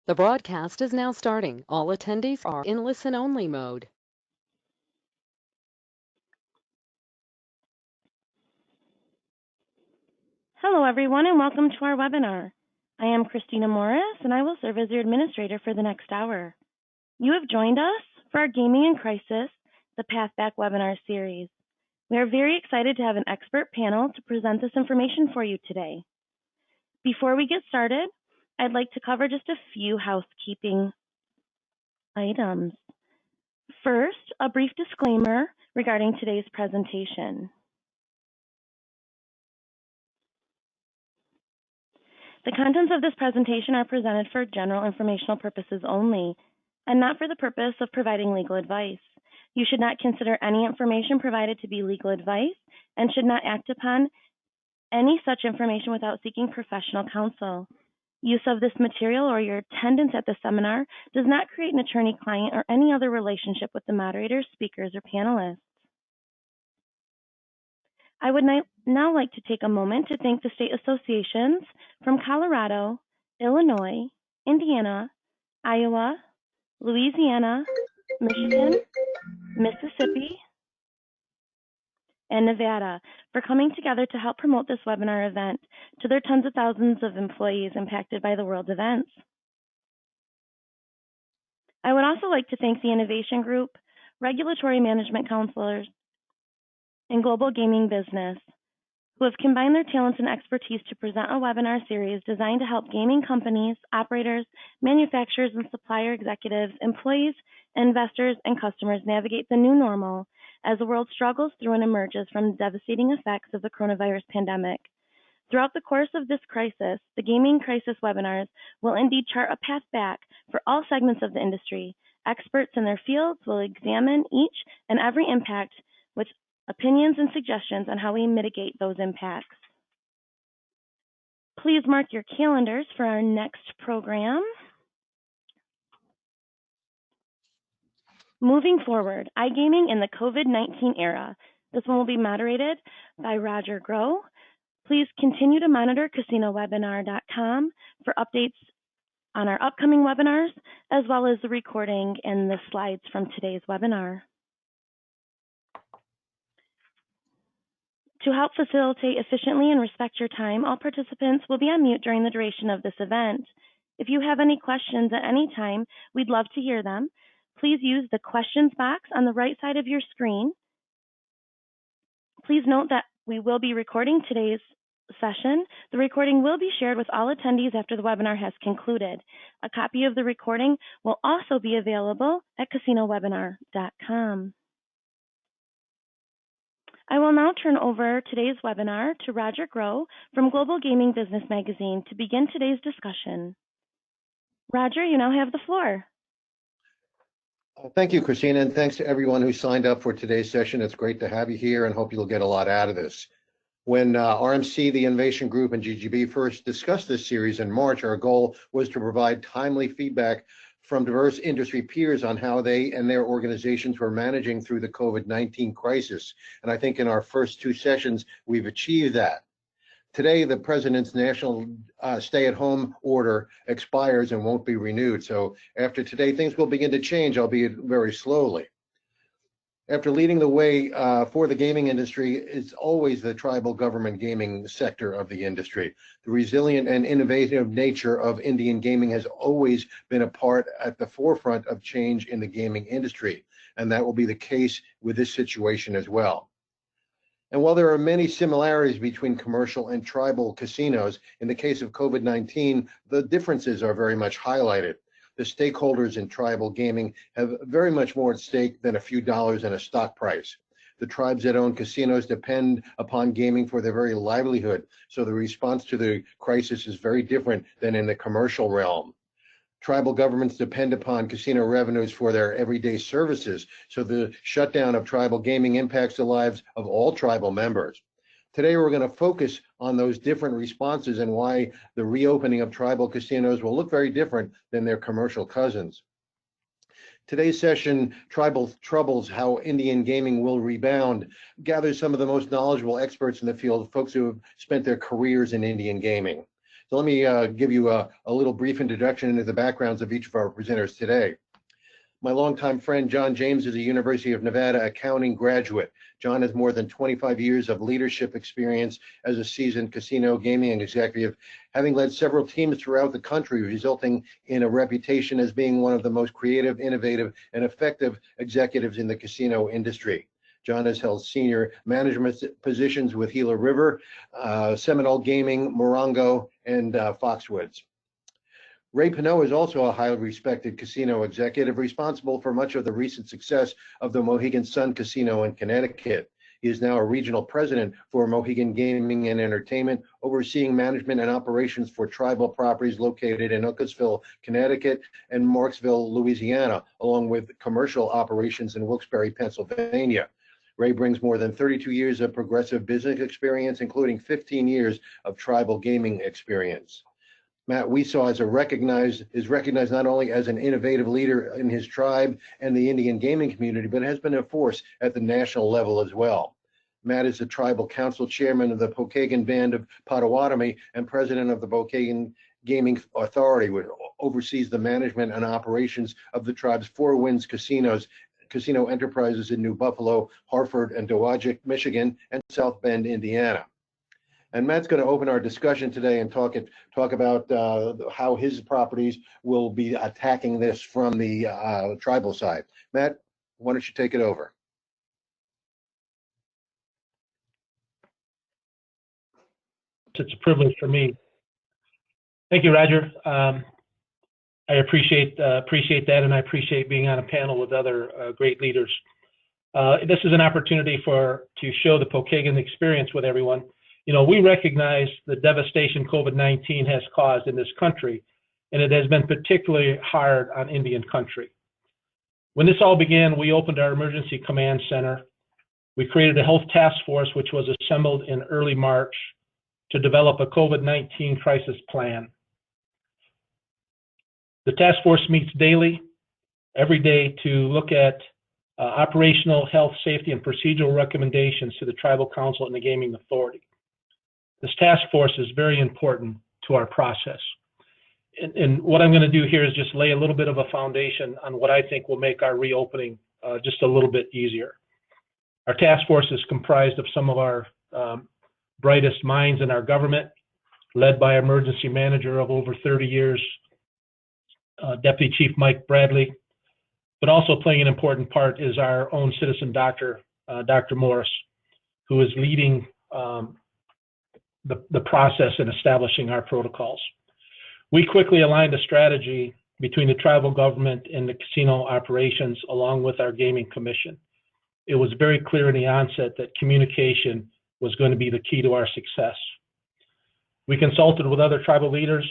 The broadcast is now starting. All attendees are in listen-only mode. Hello, everyone, and welcome to our webinar. I am Christina Morris, and I will serve as your administrator for the next hour. You have joined us for our Gaming in Crisis, the Path Back webinar series. We are very excited to have an expert panel to present this information for you today. Before we get started, I'd like to cover just a few housekeeping items. First, a brief disclaimer regarding today's presentation. The contents of this presentation are presented for general informational purposes only, and not for the purpose of providing legal advice. You should not consider any information provided to be legal advice and should not act upon any such information without seeking professional counsel. Use of this material or your attendance at the seminar does not create an attorney-client or any other relationship with the moderators, speakers, or panelists. I would now like to take a moment to thank the state associations from Colorado, Illinois, Indiana, Iowa, Louisiana, Michigan, Mississippi, and Nevada for coming together to help promote this webinar event to their tens of thousands of employees impacted by the world events. I would also like to thank the Innovation Group, Regulatory Management Counselors, and Global Gaming Business, who have combined their talents and expertise to present a webinar series designed to help gaming companies, operators, manufacturers, and supplier executives, employees, investors, and customers navigate the new normal as the world struggles through and emerges from the devastating effects of the coronavirus pandemic. Throughout the course of this crisis, the Gaming Crisis webinars will indeed chart a path back for all segments of the industry. Experts in their fields will examine each and every impact with opinions and suggestions on how we mitigate those impacts. Please mark your calendars for our next program. Moving forward, iGaming in the COVID-19 era. This one will be moderated by Roger Groh. Please continue to monitor casinowebinar.com for updates on our upcoming webinars, as well as the recording and the slides from today's webinar. To help facilitate efficiently and respect your time, all participants will be on mute during the duration of this event. If you have any questions at any time, we'd love to hear them. Please use the questions box on the right side of your screen. Please note that we will be recording today's session. The recording will be shared with all attendees after the webinar has concluded. A copy of the recording will also be available at casinowebinar.com. I will now turn over today's webinar to Roger Groh from Global Gaming Business Magazine to begin today's discussion. Roger, you now have the floor. Thank you, Christina, and thanks to everyone who signed up for today's session. It's great to have you here and hope you'll get a lot out of this. When RMC, the Innovation Group, and GGB first discussed this series in March, our goal was to provide timely feedback from diverse industry peers on how they and their organizations were managing through the COVID-19 crisis. And I think in our first two sessions, we've achieved that. Today, the president's national stay-at-home order expires and won't be renewed. So after today, things will begin to change, albeit very slowly. After leading the way for the gaming industry, it's always the tribal government gaming sector of the industry. The resilient and innovative nature of Indian gaming has always been a part at the forefront of change in the gaming industry, and that will be the case with this situation as well. And while there are many similarities between commercial and tribal casinos, in the case of COVID-19, the differences are very much highlighted. The stakeholders in tribal gaming have very much more at stake than a few dollars and a stock price. The tribes that own casinos depend upon gaming for their very livelihood, so the response to the crisis is very different than in the commercial realm. Tribal governments depend upon casino revenues for their everyday services, so the shutdown of tribal gaming impacts the lives of all tribal members. Today, we're going to focus on those different responses and why the reopening of tribal casinos will look very different than their commercial cousins. Today's session, Tribal Troubles, How Indian Gaming Will Rebound, gathers some of the most knowledgeable experts in the field, folks who have spent their careers in Indian gaming. So let me give you a little brief introduction into the backgrounds of each of our presenters today. My longtime friend, John James, is a University of Nevada accounting graduate. John has more than 25 years of leadership experience as a seasoned casino gaming executive, having led several teams throughout the country, resulting in a reputation as being one of the most creative, innovative, and effective executives in the casino industry. John has held senior management positions with Gila River, Seminole Gaming, Morongo, and Foxwoods. Ray Pinot is also a highly respected casino executive responsible for much of the recent success of the Mohegan Sun Casino in Connecticut. He is now a regional president for Mohegan Gaming and Entertainment, overseeing management and operations for tribal properties located in Uncasville, Connecticut, and Marksville, Louisiana, along with commercial operations in Wilkes-Barre, Pennsylvania. Ray brings more than 32 years of progressive business experience, including 15 years of tribal gaming experience. Matt Weesaw is recognized not only as an innovative leader in his tribe and the Indian gaming community, but has been a force at the national level as well. Matt is the tribal council chairman of the Pokagon Band of Potawatomi and president of the Pokagon Gaming Authority, which oversees the management and operations of the tribe's Four Winds casino enterprises in New Buffalo, Hartford, and Dowagiac, Michigan, and South Bend, Indiana. And Matt's going to open our discussion today and talk about how his properties will be attacking this from the tribal side. Matt, why don't you take it over? It's a privilege for me. Thank you, Roger. I appreciate that, and I appreciate being on a panel with other great leaders. This is an opportunity to show the Pokagon experience with everyone. You know, we recognize the devastation COVID-19 has caused in this country, and it has been particularly hard on Indian country. When this all began, we opened our emergency command center. We created a health task force, which was assembled in early March to develop a COVID-19 crisis plan. The task force meets daily, every day, to look at operational health, safety, and procedural recommendations to the Tribal Council and the Gaming Authority. This task force is very important to our process. And what I'm going to do here is just lay a little bit of a foundation on what I think will make our reopening just a little bit easier. Our task force is comprised of some of our brightest minds in our government, led by emergency manager of over 30 years, Deputy Chief Mike Bradley, but also playing an important part is our own citizen doctor, Dr. Morris, who is leading the process in establishing our protocols. We quickly aligned a strategy between the tribal government and the casino operations, along with our gaming commission. It was very clear in the onset that communication was going to be the key to our success. We consulted with other tribal leaders.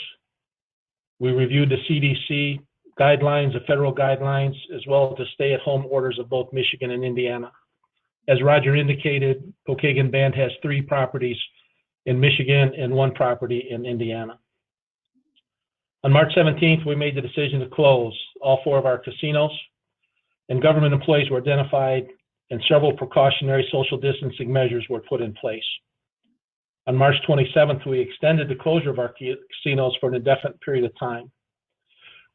We reviewed the CDC guidelines, the federal guidelines, as well as the stay-at-home orders of both Michigan and Indiana. As Roger indicated, Pokagon Band has 3 properties in Michigan and 1 property in Indiana. On March 17th, we made the decision to close all 4 of our casinos, and government employees were identified and several precautionary social distancing measures were put in place. On March 27th, we extended the closure of our casinos for an indefinite period of time.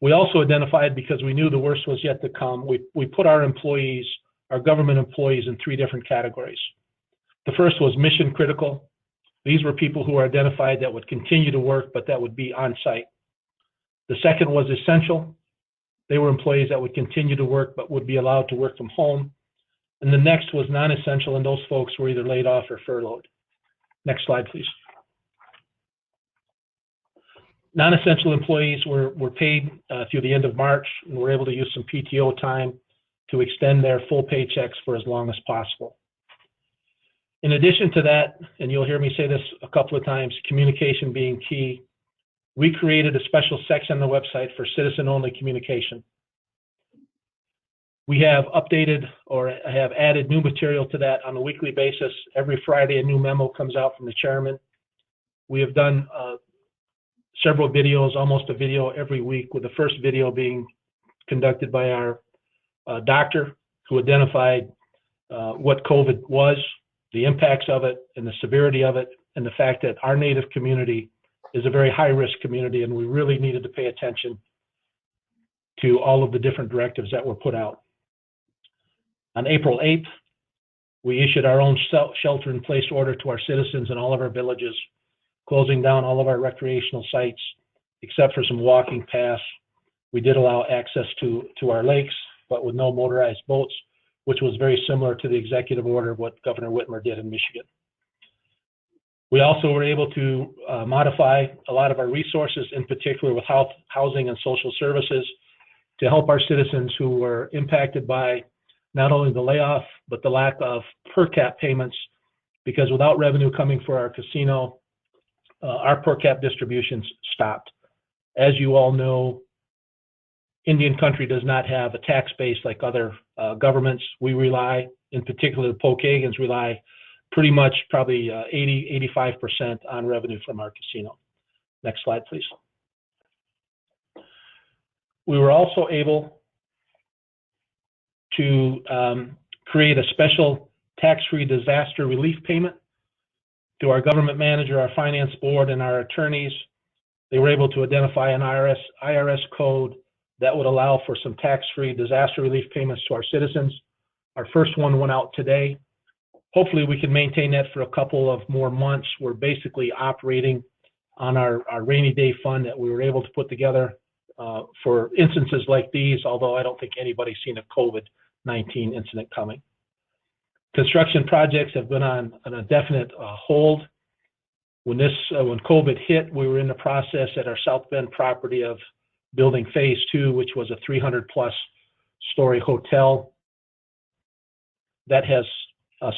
We also identified, because we knew the worst was yet to come, we put our employees, our government employees, in 3 different categories. The first was mission critical. These were people who were identified that would continue to work, but that would be on site. The second was essential. They were employees that would continue to work, but would be allowed to work from home. And the next was non-essential, and those folks were either laid off or furloughed. Next slide, please. Non-essential employees were paid through the end of March, and were able to use some PTO time to extend their full paychecks for as long as possible. In addition to that, and you'll hear me say this a couple of times, communication being key, we created a special section on the website for citizen-only communication. We have updated or have added new material to that on a weekly basis. Every Friday, a new memo comes out from the chairman. We have done several videos, almost a video every week, with the first video being conducted by our doctor, who identified what COVID was, the impacts of it, and the severity of it, and the fact that our Native community is a very high-risk community, and we really needed to pay attention to all of the different directives that were put out. On April 8th, we issued our own shelter-in-place order to our citizens in all of our villages, closing down all of our recreational sites, except for some walking paths. We did allow access to our lakes, but with no motorized boats, which was very similar to the executive order of what Governor Whitmer did in Michigan. We also were able to modify a lot of our resources, in particular with housing and social services, to help our citizens who were impacted by not only the layoff, but the lack of per cap payments, because without revenue coming for our casino, our per cap distributions stopped. As you all know, Indian country does not have a tax base like other governments. We rely, in particular, the Pokagons rely pretty much probably 85% on revenue from our casino. Next slide, please. We were also able to create a special tax-free disaster relief payment through our government manager, our finance board, and our attorneys. They were able to identify an IRS code that would allow for some tax-free disaster relief payments to our citizens. Our first one went out today. Hopefully we can maintain that for a couple of more months. We're basically operating on our rainy day fund that we were able to put together for instances like these, although I don't think anybody's seen a COVID-19 incident coming. Construction projects have been on a definite hold. When COVID hit, we were in the process at our South Bend property of building phase 2, which was a 300+ story hotel. That has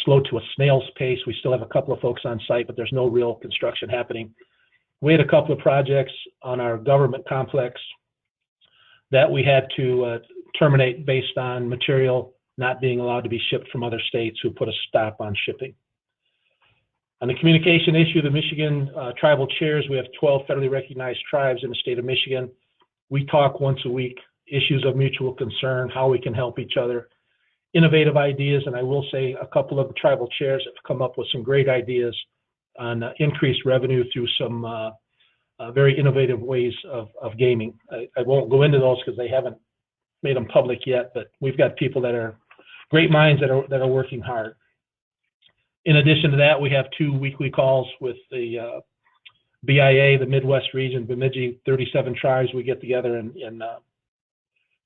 slowed to a snail's pace. We still have a couple of folks on site, but there's no real construction happening. We had a couple of projects on our government complex that we had to terminate based on material not being allowed to be shipped from other states, who put a stop on shipping. On the communication issue, the Michigan tribal chairs, we have 12 federally recognized tribes in the state of Michigan. We talk once a week, issues of mutual concern, how we can help each other, innovative ideas, and I will say a couple of the tribal chairs have come up with some great ideas on increased revenue through some very innovative ways of gaming. I won't go into those because they haven't made them public yet, but we've got people that are great minds that are working hard. In addition to that, we have 2 weekly calls with the BIA, the Midwest region, Bemidji, 37 tribes. We get together and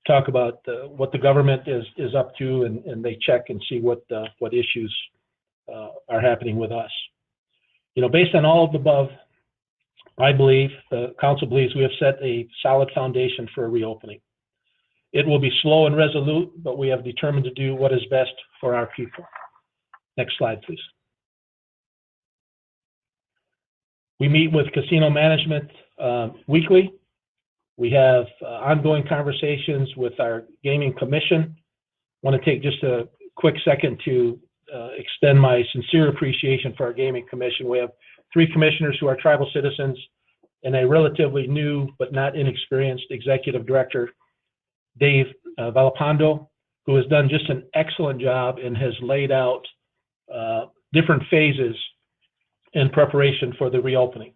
talk about what the government is up to, and they check and see what issues are happening with us. You know, based on all of the above, I believe, the council believes we have set a solid foundation for a reopening. It will be slow and resolute, but we have determined to do what is best for our people. Next slide, please. We meet with casino management weekly. We have ongoing conversations with our gaming commission. I want to take just a quick second to extend my sincere appreciation for our gaming commission. We have 3 commissioners who are tribal citizens and a relatively new but not inexperienced executive director, Dave Valapando, who has done just an excellent job and has laid out different phases in preparation for the reopening.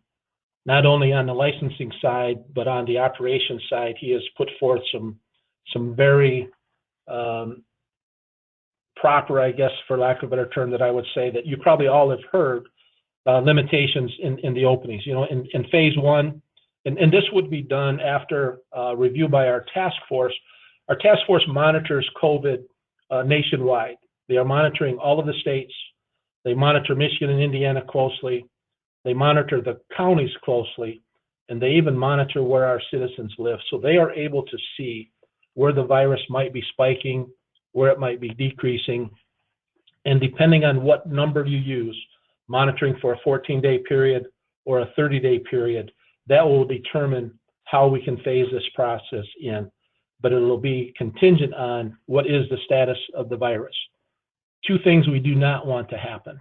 Not only on the licensing side, but on the operations side, he has put forth some very proper, I guess, for lack of a better term, that I would say that you probably all have heard, limitations in the openings. You know, in phase 1, and this would be done after review by our task force. Our task force monitors COVID nationwide. They are monitoring all of the states. They monitor Michigan and Indiana closely. They monitor the counties closely, and they even monitor where our citizens live. So they are able to see where the virus might be spiking, where it might be decreasing. And depending on what number you use, monitoring for a 14-day period or a 30-day period, that will determine how we can phase this process in. But it will be contingent on what is the status of the virus. 2 things we do not want to happen.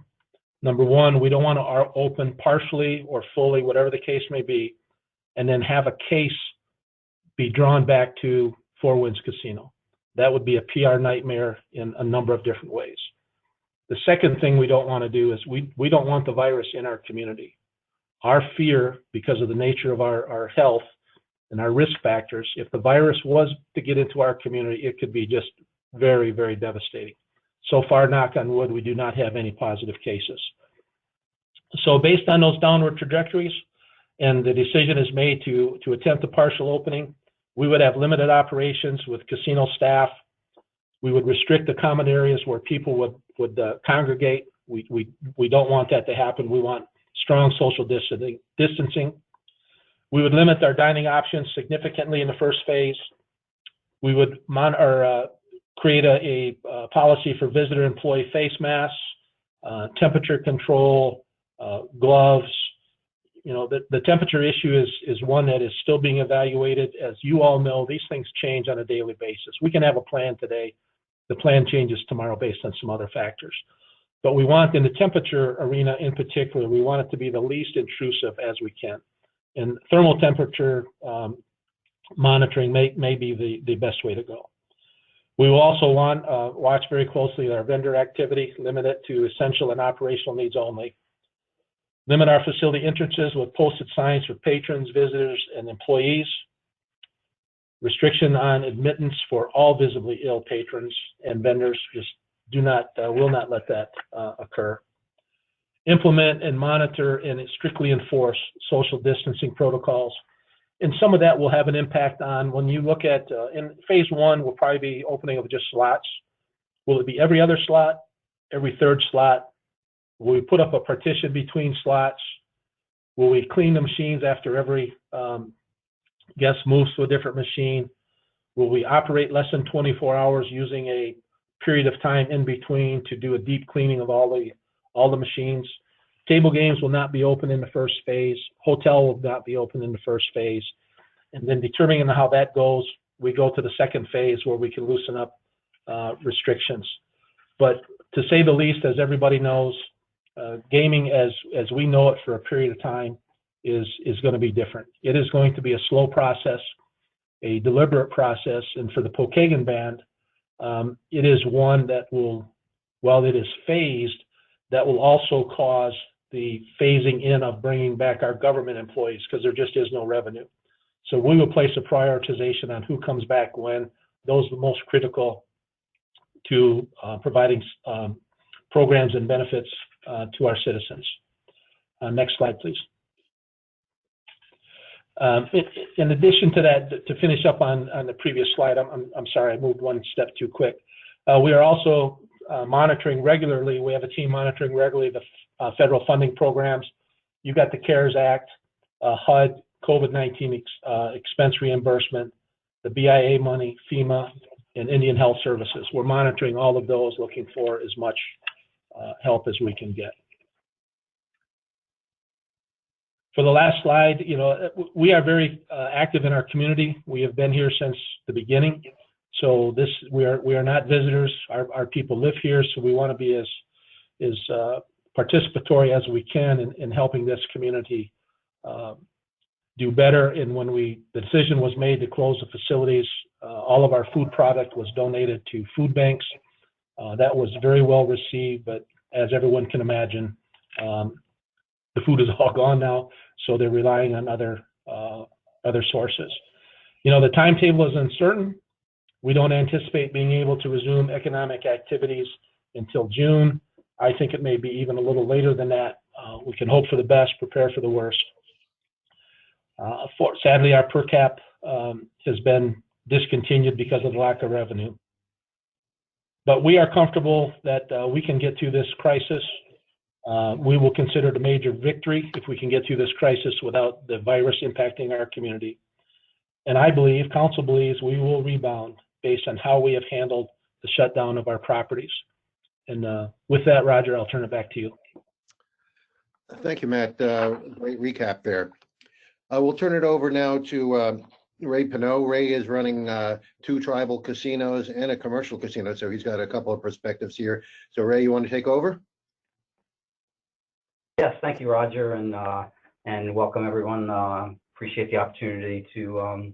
Number 1, we don't want to open partially or fully, whatever the case may be, and then have a case be drawn back to Four Winds Casino. That would be a PR nightmare in a number of different ways. The second thing we don't want to do is we don't want the virus in our community. our fear, because of the nature of our health and our risk factors, if the virus was to get into our community, it could be just very, very devastating. So far, knock on wood, we do not have any positive cases. So based on those downward trajectories, and the decision is made to attempt a partial opening, we would have limited operations with casino staff. We would restrict the common areas where people would congregate. We don't want that to happen. We want strong social distancing. We would limit our dining options significantly in the first phase. We would create a policy for visitor employee face masks, temperature control, gloves. You know, the temperature issue is one that is still being evaluated. As you all know, these things change on a daily basis. We can have a plan today. The plan changes tomorrow based on some other factors. But we want, in the temperature arena in particular, we want it to be the least intrusive as we can. And thermal temperature monitoring may be the best way to go. We will also watch very closely our vendor activity, limit it to essential and operational needs only. Limit our facility entrances with posted signs for patrons, visitors, and employees. Restriction on admittance for all visibly ill patrons and vendors. Just will not let that occur. Implement and monitor and strictly enforce social distancing protocols. And some of that will have an impact on, when you look at, in phase one, will probably be opening of just slots. Will it be every other slot, every third slot? Will we put up a partition between slots? Will we clean the machines after every guest moves to a different machine? Will we operate less than 24 hours using a period of time in between to do a deep cleaning of all the machines? Table games will not be open in the first phase. Hotel will not be open in the first phase. And then determining how that goes, we go to the second phase where we can loosen up restrictions. But to say the least, as everybody knows, gaming as we know it for a period of time is going to be different. It is going to be a slow process, a deliberate process. And for the Pokagon band, it is one that will, while it is phased, that will also cause the phasing in of bringing back our government employees, because there just is no revenue. So we will place a prioritization on who comes back when. Those are the most critical to providing programs and benefits to our citizens. Next slide, please. In addition to that, to finish up on the previous slide, I'm sorry, I moved one step too quick. We are also monitoring regularly. We have a team monitoring regularly the federal funding programs. You've got the CARES Act, HUD, COVID-19 expense reimbursement, the BIA money, FEMA, and Indian Health Services. We're monitoring all of those, looking for as much help as we can get. For the last slide, you know, we are very active in our community. We have been here since the beginning. So we are not visitors. Our people live here, so we want to be as participatory as we can in helping this community do better. And when the decision was made to close the facilities, all of our food product was donated to food banks. That was very well received, but as everyone can imagine, the food is all gone now, so they're relying on other sources. You know, the timetable is uncertain. We don't anticipate being able to resume economic activities until June. I think it may be even a little later than that. We can hope for the best, prepare for the worst. Sadly, our per cap has been discontinued because of the lack of revenue. But we are comfortable that we can get through this crisis. We will consider it a major victory if we can get through this crisis without the virus impacting our community. And I believe, council believes, we will rebound based on how we have handled the shutdown of our properties. And with that, Roger, I'll turn it back to you. Thank you, Matt. Great recap there. We'll turn it over now to Ray Pinot. Ray is running 2 tribal casinos and a commercial casino, so he's got a couple of perspectives here. So Ray, you want to take over? Yes, thank you, Roger, and welcome everyone. Appreciate the opportunity to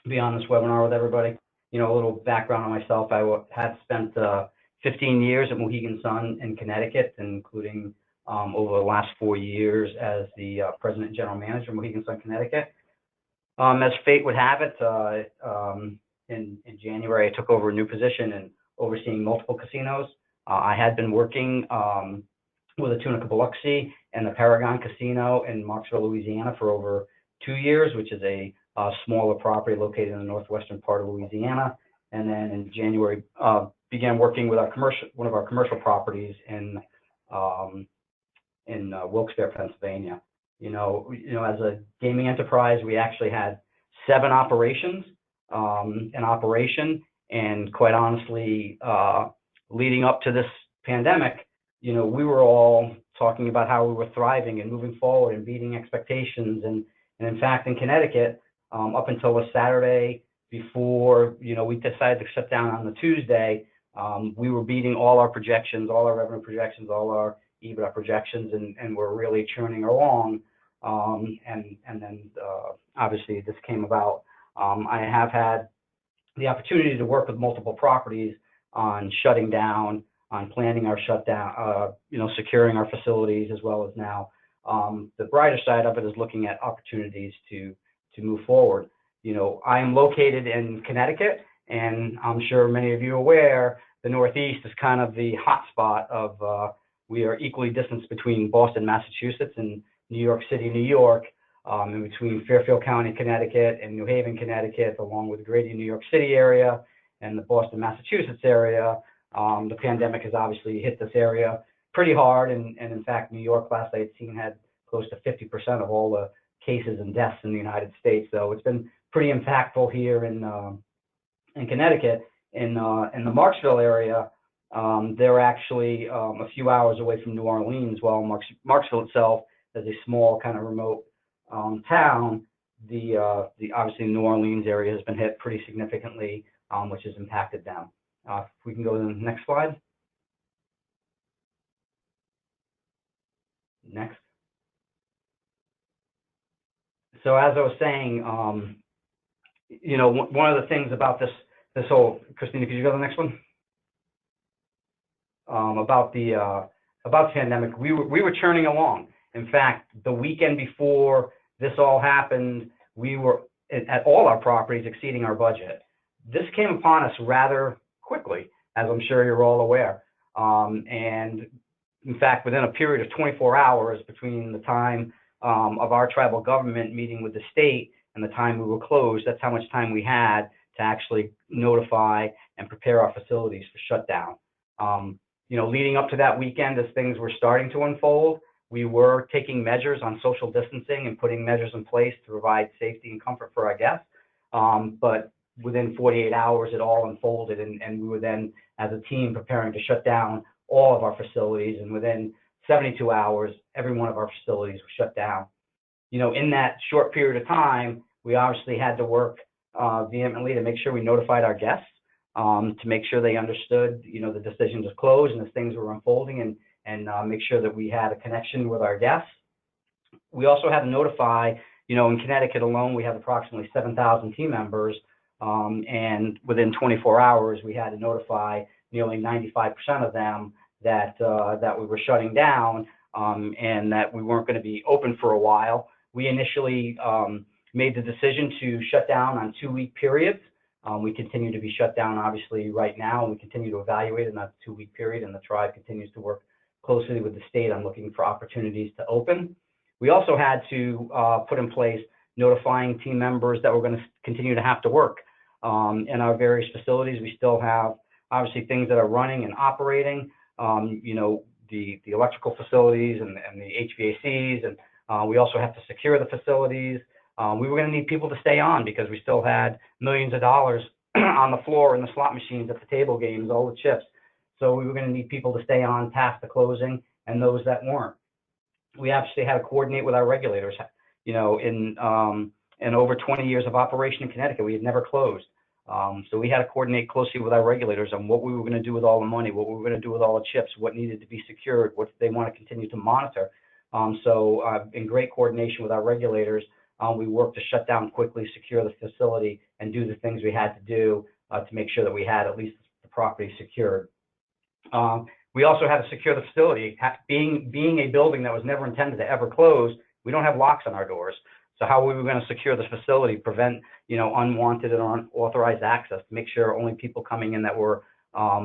be on this webinar with everybody. You know, a little background on myself. I had spent 15 years at Mohegan Sun in Connecticut, including over the last 4 years as the president and general manager of Mohegan Sun, Connecticut. As fate would have it, in January, I took over a new position in overseeing multiple casinos. I had been working with the Tunica Biloxi and the Paragon Casino in Marksville, Louisiana for over 2 years, which is a smaller property located in the northwestern part of Louisiana. And then in January, began working with one of our commercial properties in Wilkes-Barre, Pennsylvania. You know, as a gaming enterprise, we actually had 7 operations in operation, and quite honestly, leading up to this pandemic, you know, we were all talking about how we were thriving and moving forward and beating expectations. And in fact, in Connecticut, up until a Saturday before, you know, we decided to shut down on the Tuesday, we were beating all our projections, all our revenue projections, all our EBITDA projections, and we're really churning along. And then obviously this came about. I have had the opportunity to work with multiple properties on shutting down, on planning our shutdown, you know, securing our facilities, as well as now the brighter side of it is looking at opportunities to move forward. You know, I am located in Connecticut, and I'm sure many of you are aware, the Northeast is kind of the hot spot of, we are equally distanced between Boston, Massachusetts, and New York City, New York, in between Fairfield County, Connecticut, and New Haven, Connecticut, along with the greater New York City area and the Boston, Massachusetts area. The pandemic has obviously hit this area pretty hard, and in fact, New York last I had seen had close to 50% of all the cases and deaths in the United States. So it's been pretty impactful here in Connecticut. In the Marksville area, they're actually a few hours away from New Orleans, while Marksville itself is a small kind of remote town. The obviously New Orleans area has been hit pretty significantly, which has impacted them. If we can go to the next slide. Next. So as I was saying, you know, one of the things about this whole, Christina, could you go to the next one? About the pandemic, we were churning along. In fact, the weekend before this all happened, we were at all our properties exceeding our budget. This came upon us rather quickly, as I'm sure you're all aware. And in fact, within a period of 24 hours between the time of our tribal government meeting with the state and the time we were closed, that's how much time we had to actually notify and prepare our facilities for shutdown. You know, leading up to that weekend, as things were starting to unfold, we were taking measures on social distancing and putting measures in place to provide safety and comfort for our guests. But within 48 hours, it all unfolded, and we were then, as a team, preparing to shut down all of our facilities. And within 72 hours, every one of our facilities was shut down. You know, in that short period of time, we obviously had to work vehemently to make sure we notified our guests, to make sure they understood, you know, the decision to close and as things were unfolding, and make sure that we had a connection with our guests. We also had to notify, you know, in Connecticut alone, we have approximately 7,000 team members, and within 24 hours, we had to notify nearly 95% of them that we were shutting down, and that we weren't going to be open for a while. We initially made the decision to shut down on 2-week periods. We continue to be shut down, obviously, right now, and we continue to evaluate in that 2-week period, and the tribe continues to work closely with the state on looking for opportunities to open. We also had to put in place notifying team members that we're going to continue to have to work in our various facilities. We still have, obviously, things that are running and operating, you know, the electrical facilities and the HVACs, and we also have to secure the facilities. We were going to need people to stay on because we still had millions of dollars on the floor in the slot machines at the table games, all the chips. So we were going to need people to stay on past the closing, and those that weren't. We actually had to coordinate with our regulators. You know, in over 20 years of operation in Connecticut, we had never closed. So we had to coordinate closely with our regulators on what we were going to do with all the money, what we were going to do with all the chips, what needed to be secured, what they want to continue to monitor. So in great coordination with our regulators, we worked to shut down quickly, secure the facility, and do the things we had to do to make sure that we had at least the property secured. We also had to secure the facility. Being a building that was never intended to ever close, we don't have locks on our doors. So how we were going to secure the facility, prevent, unwanted and unauthorized access, to make sure only people coming in that were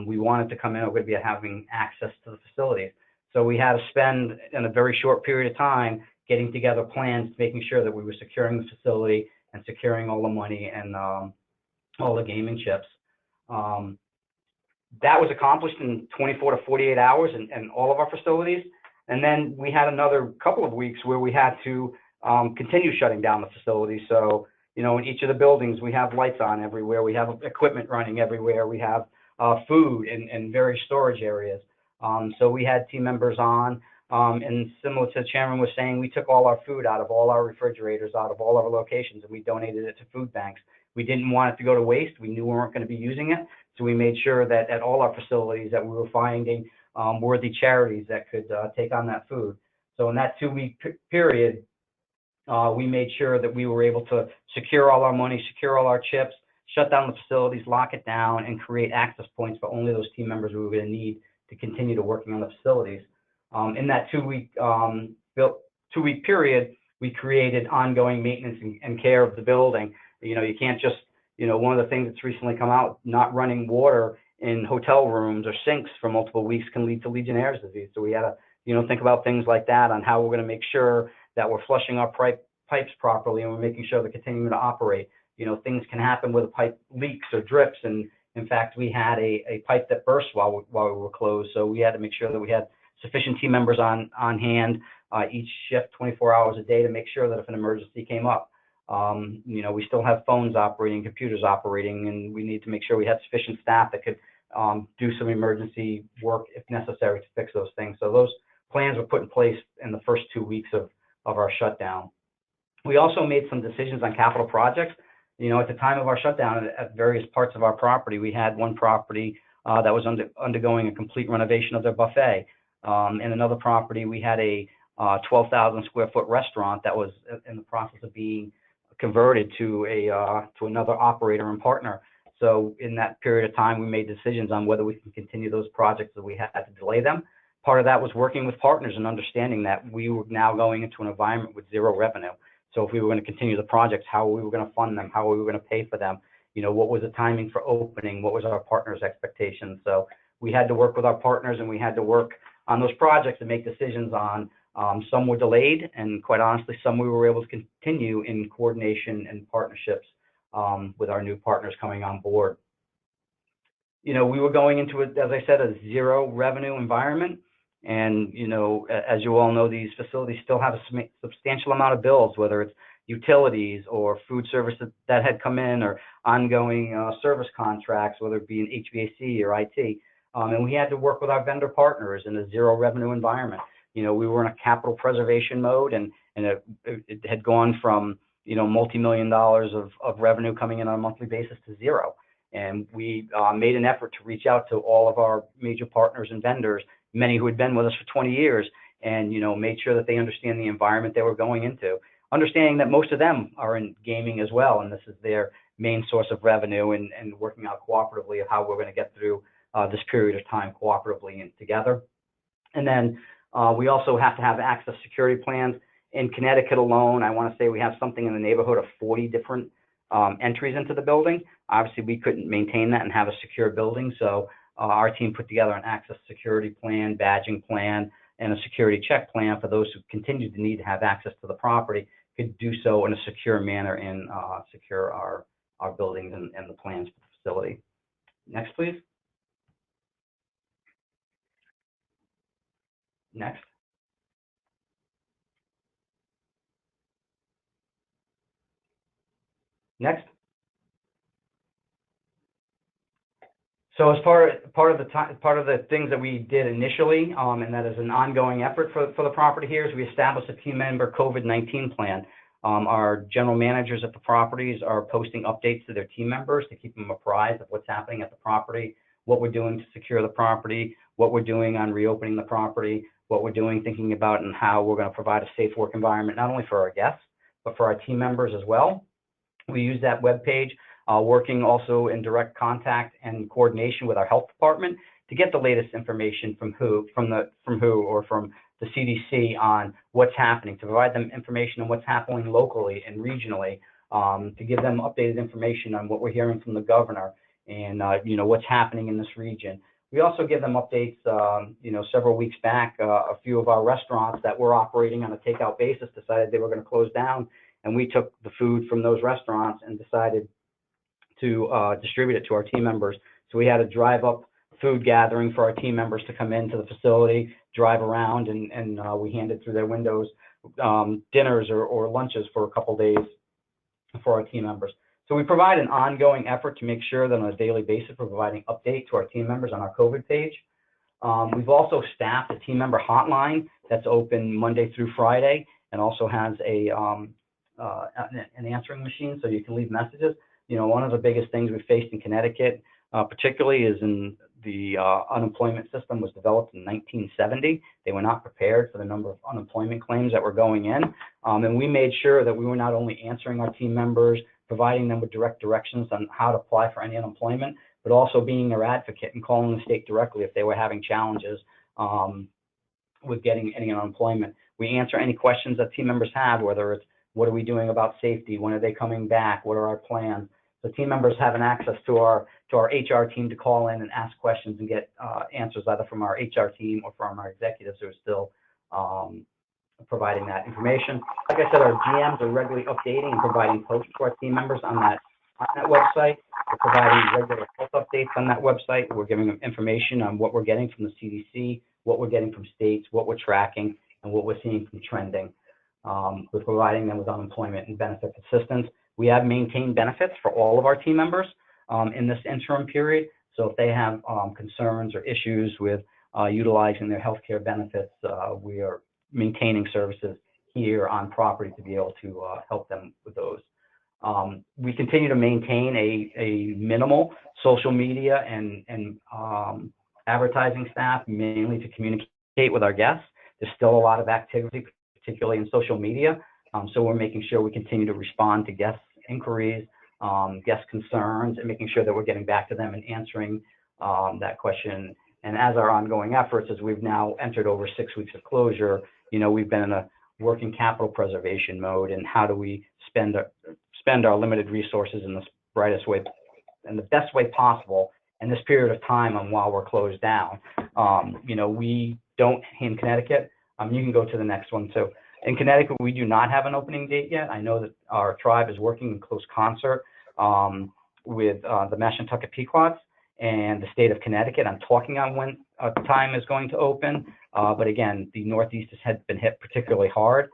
we wanted to come in are going to be having access to the facilities. So we had to spend in a very short period of time getting together plans, making sure that we were securing the facility and securing all the money and all the gaming chips. That was accomplished in 24 to 48 hours in all of our facilities. And then we had another couple of weeks where we had to continue shutting down the facility. So, in each of the buildings, we have lights on everywhere. We have equipment running everywhere. We have food in various storage areas. So we had team members on, and similar to the chairman was saying, we took all our food out of all our refrigerators, out of all our locations, and we donated it to food banks. We didn't want it to go to waste. We knew we weren't going to be using it. So we made sure that at all our facilities that we were finding worthy charities that could take on that food. So in that 2-week period, we made sure that we were able to secure all our money, secure all our chips, shut down the facilities, lock it down, and create access points for only those team members we were going to need to continue to working on the facilities. In that 2-week period, we created ongoing maintenance and care of the building. You can't just, one of the things that's recently come out, not running water in hotel rooms or sinks for multiple weeks can lead to Legionnaire's disease. So we had to, think about things like that on how we're going to make sure that we're flushing our pipes properly and we're making sure they're continuing to operate. Things can happen where the pipe leaks or drips. And in fact, we had a pipe that burst while we were closed. So we had to make sure that we had sufficient team members on hand each shift 24 hours a day to make sure that if an emergency came up, we still have phones operating, computers operating, and we need to make sure we had sufficient staff that could do some emergency work if necessary to fix those things. So those plans were put in place in the first 2 weeks of our shutdown. We also made some decisions on capital projects. At the time of our shutdown at various parts of our property, we had one property that was undergoing a complete renovation of their buffet. In another property, we had a 12,000 square foot restaurant that was in the process of being converted to another operator and partner. So in that period of time, we made decisions on whether we can continue those projects, or we had to delay them. Part of that was working with partners and understanding that we were now going into an environment with zero revenue. So if we were going to continue the projects, how we were going to fund them, how we were going to pay for them, what was the timing for opening, what was our partners' expectations. So we had to work with our partners, and we had to work on those projects and make decisions on. Some were delayed, and quite honestly, some we were able to continue in coordination and partnerships with our new partners coming on board. We were going into, as I said, a zero revenue environment. And, as you all know, these facilities still have a substantial amount of bills, whether it's utilities or food services that had come in, or ongoing service contracts, whether it be in HVAC or IT. And we had to work with our vendor partners in a zero revenue environment. We were in a capital preservation mode, and it had gone from, multi-million dollars of revenue coming in on a monthly basis to zero. And we made an effort to reach out to all of our major partners and vendors, many who had been with us for 20 years, and, made sure that they understand the environment they were going into, understanding that most of them are in gaming as well, and this is their main source of revenue, and working out cooperatively of how we're going to get through this period of time cooperatively and together. And then we also have to have access security plans. In Connecticut alone, I want to say we have something in the neighborhood of 40 different entries into the building. Obviously, we couldn't maintain that and have a secure building, so our team put together an access security plan, badging plan, and a security check plan for those who continue to need to have access to the property, could do so in a secure manner and secure our buildings and the plans for the facility. Next, please. Next. Next. So as part of the things that we did initially, and that is an ongoing effort for the property here, is we established a team member COVID-19 plan. Our general managers at the properties are posting updates to their team members to keep them apprised of what's happening at the property, what we're doing to secure the property, what we're doing on reopening the property, what we're doing thinking about and how we're going to provide a safe work environment, not only for our guests, but for our team members as well. We use that webpage, working also in direct contact and coordination with our health department to get the latest information from who or from the CDC on what's happening, to provide them information on what's happening locally and regionally, to give them updated information on what we're hearing from the governor and what's happening in this region. We also give them updates. Several weeks back, a few of our restaurants that were operating on a takeout basis decided they were going to close down, and we took the food from those restaurants and decided to distribute it to our team members. So we had a drive-up food gathering for our team members to come into the facility, drive around, and we handed through their windows dinners or lunches for a couple days for our team members. So we provide an ongoing effort to make sure that on a daily basis we're providing update to our team members on our COVID page. We've also staffed a team member hotline that's open Monday through Friday and also has an answering machine so you can leave messages. One of the biggest things we faced in Connecticut, particularly, is in the unemployment system was developed in 1970. They were not prepared for the number of unemployment claims that were going in. And we made sure that we were not only answering our team members, providing them with direct directions on how to apply for any unemployment, but also being their advocate and calling the state directly if they were having challenges with getting any unemployment. We answer any questions that team members have, whether it's what are we doing about safety, when are they coming back, what are our plans. So team members have an access to our HR team to call in and ask questions and get answers either from our HR team or from our executives who are still providing that information. Like I said, our GMs are regularly updating and providing posts to our team members on that website. We're providing regular health updates on that website. We're giving them information on what we're getting from the CDC, what we're getting from states, what we're tracking, and what we're seeing from trending. We're providing them with unemployment and benefit assistance. We have maintained benefits for all of our team members in this interim period. So if they have concerns or issues with utilizing their healthcare benefits, we are maintaining services here on property to be able to help them with those. We continue to maintain a minimal social media and advertising staff, mainly to communicate with our guests. There's still a lot of activity, particularly in social media. So we're making sure we continue to respond to guest inquiries, guest concerns, and making sure that we're getting back to them and answering that question. And as our ongoing efforts, as we've now entered over 6 weeks of closure, we've been in a working capital preservation mode, and how do we spend our limited resources in the brightest way and the best way possible in this period of time and while we're closed down. We don't in Connecticut. You can go to the next one. So in Connecticut, we do not have an opening date yet. I know that our tribe is working in close concert with the Mashantucket Pequots and the state of Connecticut on talking on when time is going to open. But again, the Northeast has been hit particularly hard.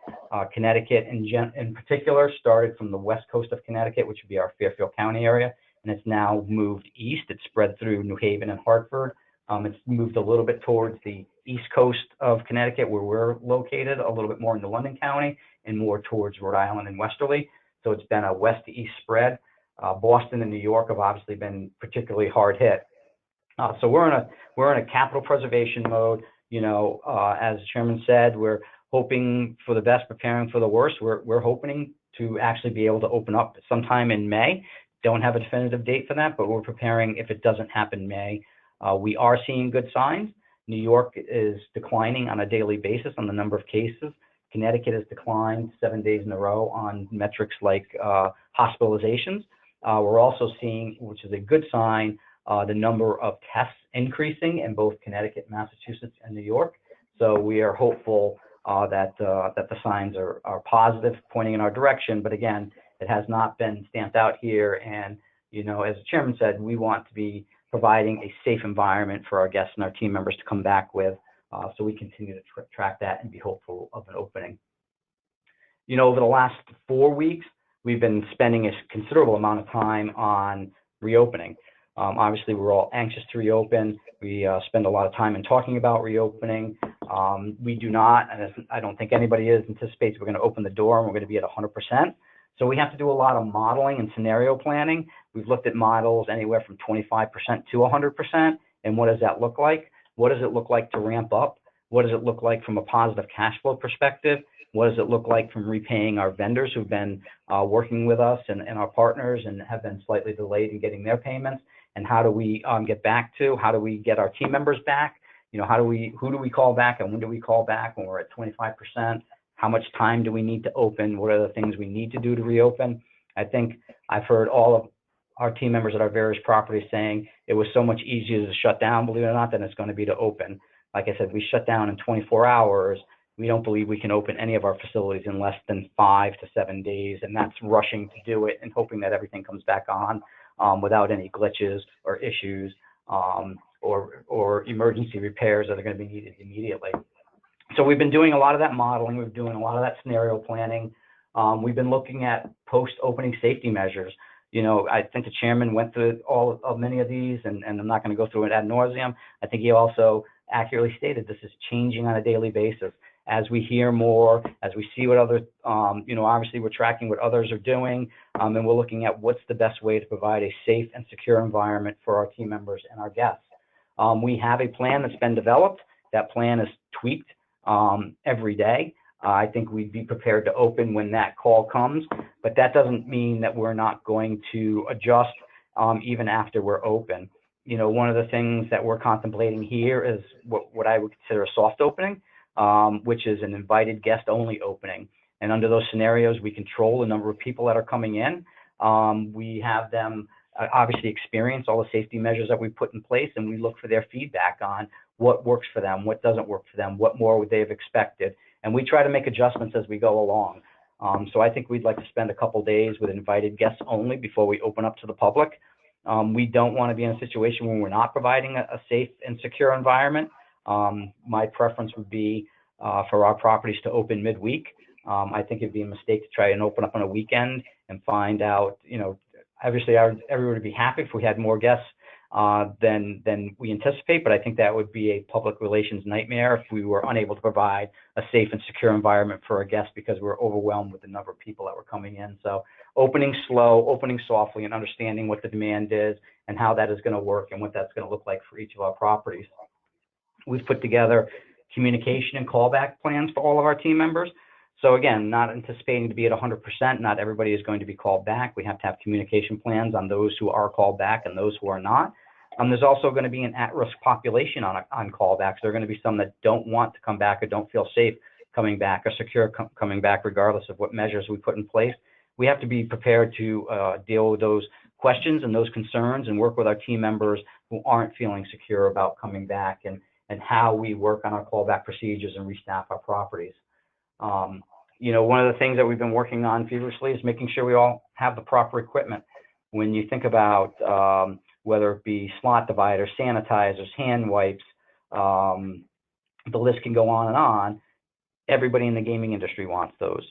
Connecticut in particular started from the west coast of Connecticut, which would be our Fairfield County area, and it's now moved east. It's spread through New Haven and Hartford. It's moved a little bit towards the east coast of Connecticut, where we're located, a little bit more into London County, and more towards Rhode Island and Westerly. So it's been a west to east spread. Boston and New York have obviously been particularly hard hit. So we're in a capital preservation mode. As the chairman said, we're hoping for the best, preparing for the worst. We're hoping to actually be able to open up sometime in May. Don't have a definitive date for that, but we're preparing if it doesn't happen in May. We are seeing good signs. New York is declining on a daily basis on the number of cases. Connecticut has declined 7 days in a row on metrics like hospitalizations. We're also seeing, which is a good sign, the number of tests increasing in both Connecticut, Massachusetts, and New York. So we are hopeful that the signs are positive, pointing in our direction. But again, it has not been stamped out here. And, as the chairman said, we want to be providing a safe environment for our guests and our team members to come back with. So we continue to track that and be hopeful of an opening. Over the last 4 weeks, we've been spending a considerable amount of time on reopening. Obviously, we're all anxious to reopen. We spend a lot of time in talking about reopening. We do not, and I don't think anybody anticipates we're going to open the door and we're going to be at 100%. So we have to do a lot of modeling and scenario planning. We've looked at models anywhere from 25% to 100%. And what does that look like? What does it look like to ramp up? What does it look like from a positive cash flow perspective? What does it look like from repaying our vendors who've been working with us and our partners and have been slightly delayed in getting their payments? and how do we get back to, how do we get our team members back? You know, who do we call back and when do we call back when we're at 25%? How much time do we need to open? What are the things we need to do to reopen? I think I've heard all of our team members at our various properties saying it was so much easier to shut down, believe it or not, than it's going to be to open. Like I said, we shut down in 24 hours. We don't believe we can open any of our facilities in less than 5 to 7 days, and that's rushing to do it and hoping that everything comes back on without any glitches or issues or emergency repairs that are going to be needed immediately. So we've been doing a lot of that modeling. We've been doing a lot of that scenario planning. We've been looking at post-opening safety measures. You know, I think the chairman went through all of many of these, and I'm not going to go through it ad nauseum. I think he also accurately stated this is changing on a daily basis. As we hear more, as we see what others, you know, obviously we're tracking what others are doing, and we're looking at what's the best way to provide a safe and secure environment for our team members and our guests. We have a plan that's been developed. That plan is tweaked every day. I think we'd be prepared to open when that call comes, but that doesn't mean that we're not going to adjust even after we're open. You know, one of the things that we're contemplating here is what I would consider a soft opening, which is an invited guest only opening. And under those scenarios, we control the number of people that are coming in. We have them obviously experience all the safety measures that we put in place, and we look for their feedback on what works for them, what doesn't work for them, what more would they have expected. And we try to make adjustments as we go along. So I think we'd like to spend a couple days with invited guests only before we open up to the public. We don't want to be in a situation where we're not providing a safe and secure environment. My preference would be for our properties to open midweek. I think it'd be a mistake to try and open up on a weekend and find out, you know, obviously everyone would be happy if we had more guests than we anticipate, but I think that would be a public relations nightmare if we were unable to provide a safe and secure environment for our guests because we're overwhelmed with the number of people that were coming in. So opening slow, opening softly, and understanding what the demand is and how that is going to work and what that's going to look like for each of our properties. We've put together communication and callback plans for all of our team members. So again, not anticipating to be at 100%, not everybody is going to be called back. We have to have communication plans on those who are called back and those who are not. There's also going to be an at-risk population on callbacks. There are going to be some that don't want to come back or don't feel safe coming back or secure coming back, regardless of what measures we put in place. We have to be prepared to deal with those questions and those concerns and work with our team members who aren't feeling secure about coming back and how we work on our callback procedures and restaff our properties. You know, one of the things that we've been working on feverishly is making sure we all have the proper equipment. When you think about whether it be slot dividers, sanitizers, hand wipes, the list can go on and on. Everybody in the gaming industry wants those.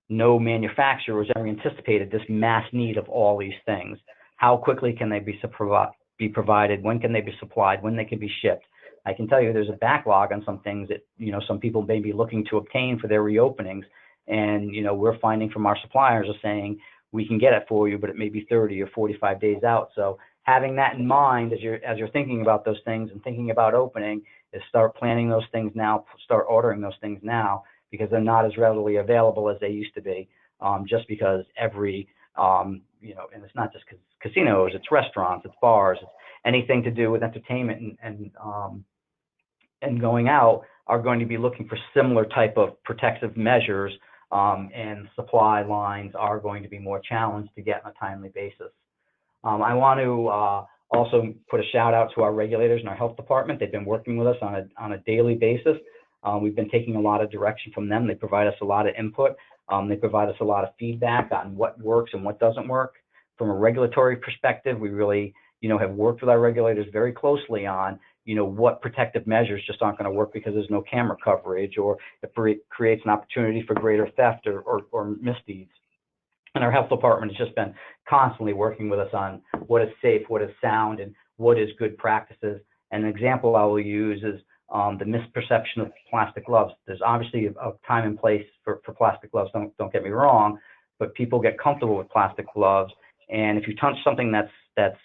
No manufacturer has ever anticipated this mass need of all these things. How quickly can they be provided? When can they be supplied? When they can be shipped? I can tell you there's a backlog on some things that, you know, some people may be looking to obtain for their reopenings. And, you know, we're finding from our suppliers are saying, we can get it for you, but it may be 30 or 45 days out. So having that in mind as you're thinking about those things and thinking about opening is start planning those things now, start ordering those things now, because they're not as readily available as they used to be, just because every, you know, and it's not just casinos, it's restaurants, it's bars, it's anything to do with entertainment and going out are going to be looking for similar type of protective measures, and supply lines are going to be more challenged to get on a timely basis. I want to also put a shout out to our regulators and our health department. They've been working with us on a daily basis. We've been taking a lot of direction from them. They provide us a lot of input. They provide us a lot of feedback on what works and what doesn't work. From a regulatory perspective, we really, you know, have worked with our regulators very closely on, you know, what protective measures just aren't going to work because there's no camera coverage, or it creates an opportunity for greater theft or misdeeds. And our health department has just been constantly working with us on what is safe, what is sound, and what is good practices. And an example I will use is the misperception of plastic gloves. There's obviously a time and place for plastic gloves, don't get me wrong, but people get comfortable with plastic gloves. And if you touch something that's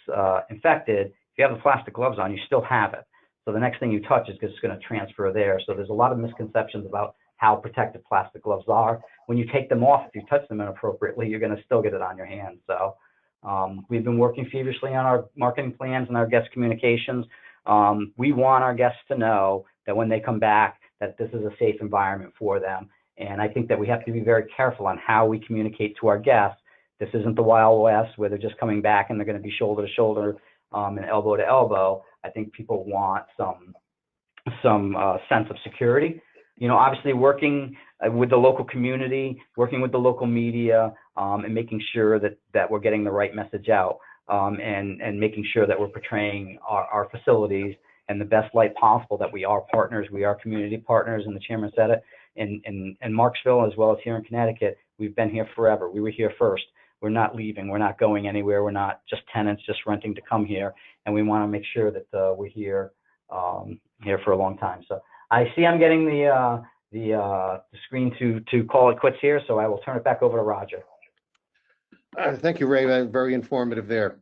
infected, if you have the plastic gloves on, you still have it. So the next thing you touch is just going to transfer there. So there's a lot of misconceptions about how protective plastic gloves are. When you take them off, if you touch them inappropriately, you're going to still get it on your hands. So We've been working feverishly on our marketing plans and our guest communications. We want our guests to know that when they come back, that this is a safe environment for them. And I think that we have to be very careful on how we communicate to our guests. This isn't the Wild West where they're just coming back and they're going to be shoulder to shoulder and elbow to elbow. I think people want some sense of security. Obviously working with the local community, working with the local media, and making sure that we're getting the right message out, and making sure that we're portraying our facilities in the best light possible, that we are partners, we are community partners, and the chairman said it. In Marksville, as well as here in Connecticut, we've been here forever. We were here first. We're not leaving. We're not going anywhere. We're not just tenants just renting to come here. And we want to make sure that we're here for a long time. So I see I'm getting the screen to call it quits here. So I will turn it back over to Roger. Thank you, Ray. Very informative there.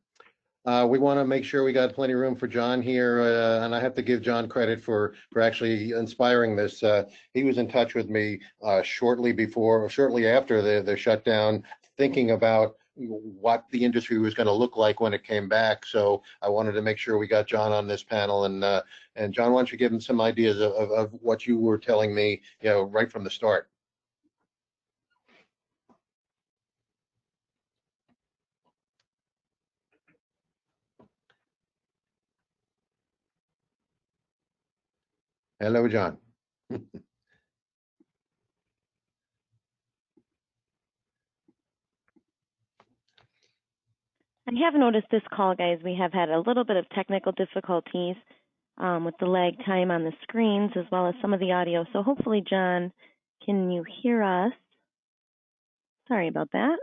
We want to make sure we got plenty of room for John here, and I have to give John credit for actually inspiring this. He was in touch with me shortly after the shutdown, thinking about what the industry was going to look like when it came back. So I wanted to make sure we got John on this panel. And John, why don't you give him some ideas of what you were telling me, right from the start? Hello, John. I have noticed this call, guys, we have had a little bit of technical difficulties with the lag time on the screens as well as some of the audio. So hopefully, John, can you hear us? Sorry about that.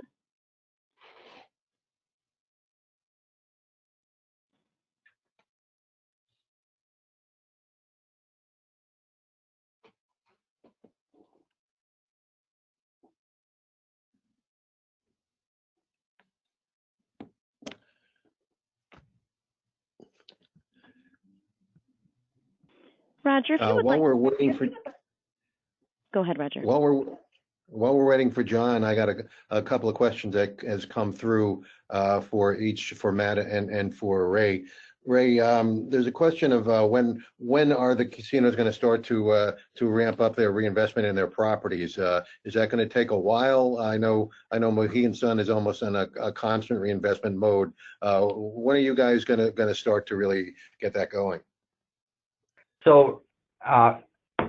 Roger, if you would While like we're waiting for, go ahead, Roger. while we're waiting for John, I got a couple of questions that has come through for Matt and for Ray. Ray, there's a question of when are the casinos going to start to ramp up their reinvestment in their properties? Is that going to take a while? I know Mohegan Sun is almost in a constant reinvestment mode. When are you guys going to start to really get that going? So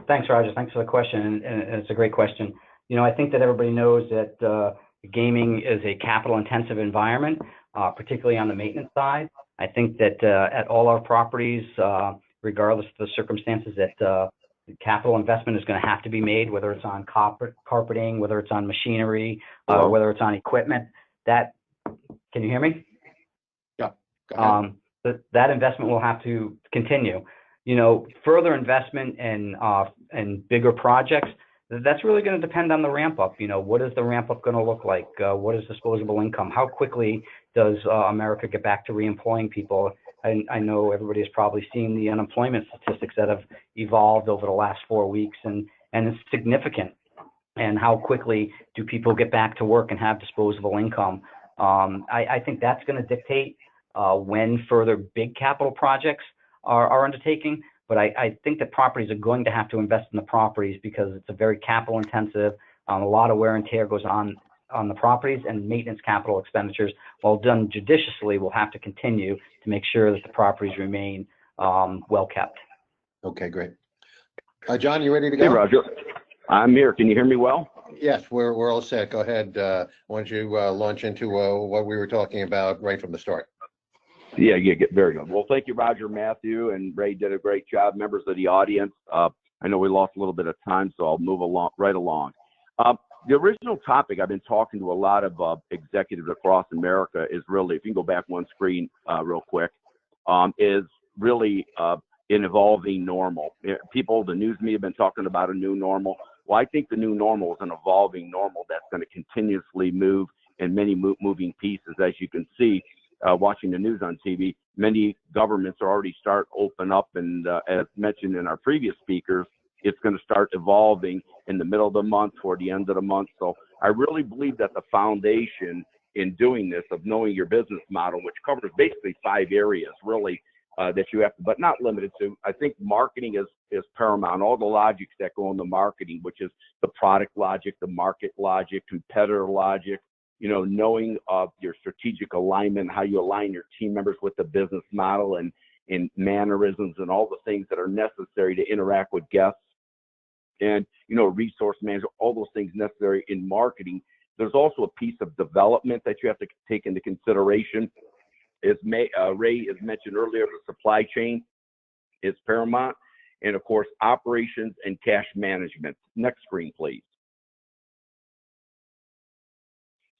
thanks, Roger. Thanks for the question, and it's a great question. I think that everybody knows that gaming is a capital-intensive environment, particularly on the maintenance side. I think that at all our properties, regardless of the circumstances, that capital investment is going to have to be made, whether it's on carpeting, whether it's on machinery, whether it's on equipment. Can you hear me? Yeah. Go ahead. That investment will have to continue. Further investment in bigger projects, that's really going to depend on the ramp up. What is the ramp up going to look like? What is disposable income? How quickly does America get back to reemploying people? I know everybody has probably seen the unemployment statistics that have evolved over the last 4 weeks, and it's significant. And how quickly do people get back to work and have disposable income? I think that's going to dictate when further big capital projects are undertaking. But I think that properties are going to have to invest in the properties because it's a very capital intensive. A lot of wear and tear goes on the properties, and maintenance capital expenditures, while done judiciously, will have to continue to make sure that the properties remain well kept. Okay, great. John, you ready to go? Hey, Roger. I'm here. Can you hear me well? Yes, we're all set. Go ahead. Why don't you launch into what we were talking about right from the start? Yeah, very good. Well, thank you, Roger, Matthew, and Ray did a great job. Members of the audience, I know we lost a little bit of time, so I'll move right along. The original topic, I've been talking to a lot of executives across America, is really, if you can go back one screen real quick, is really an evolving normal. People, the news media have been talking about a new normal. Well, I think the new normal is an evolving normal that's going to continuously move in many moving pieces. As you can see, watching the news on TV, many governments are already start open up, and as mentioned in our previous speakers, it's going to start evolving in the middle of the month or the end of the month. So I really believe that the foundation in doing this, of knowing your business model, which covers basically 5 areas really that you have to, but not limited to. I think marketing is paramount. All the logics that go into marketing, which is the product logic, the market logic, competitor logic, knowing of your strategic alignment, how you align your team members with the business model and mannerisms and all the things that are necessary to interact with guests, and resource management, all those things necessary in marketing. There's also a piece of development that you have to take into consideration. As Ray has mentioned earlier, the supply chain is paramount, and of course operations and cash management. Next screen, please.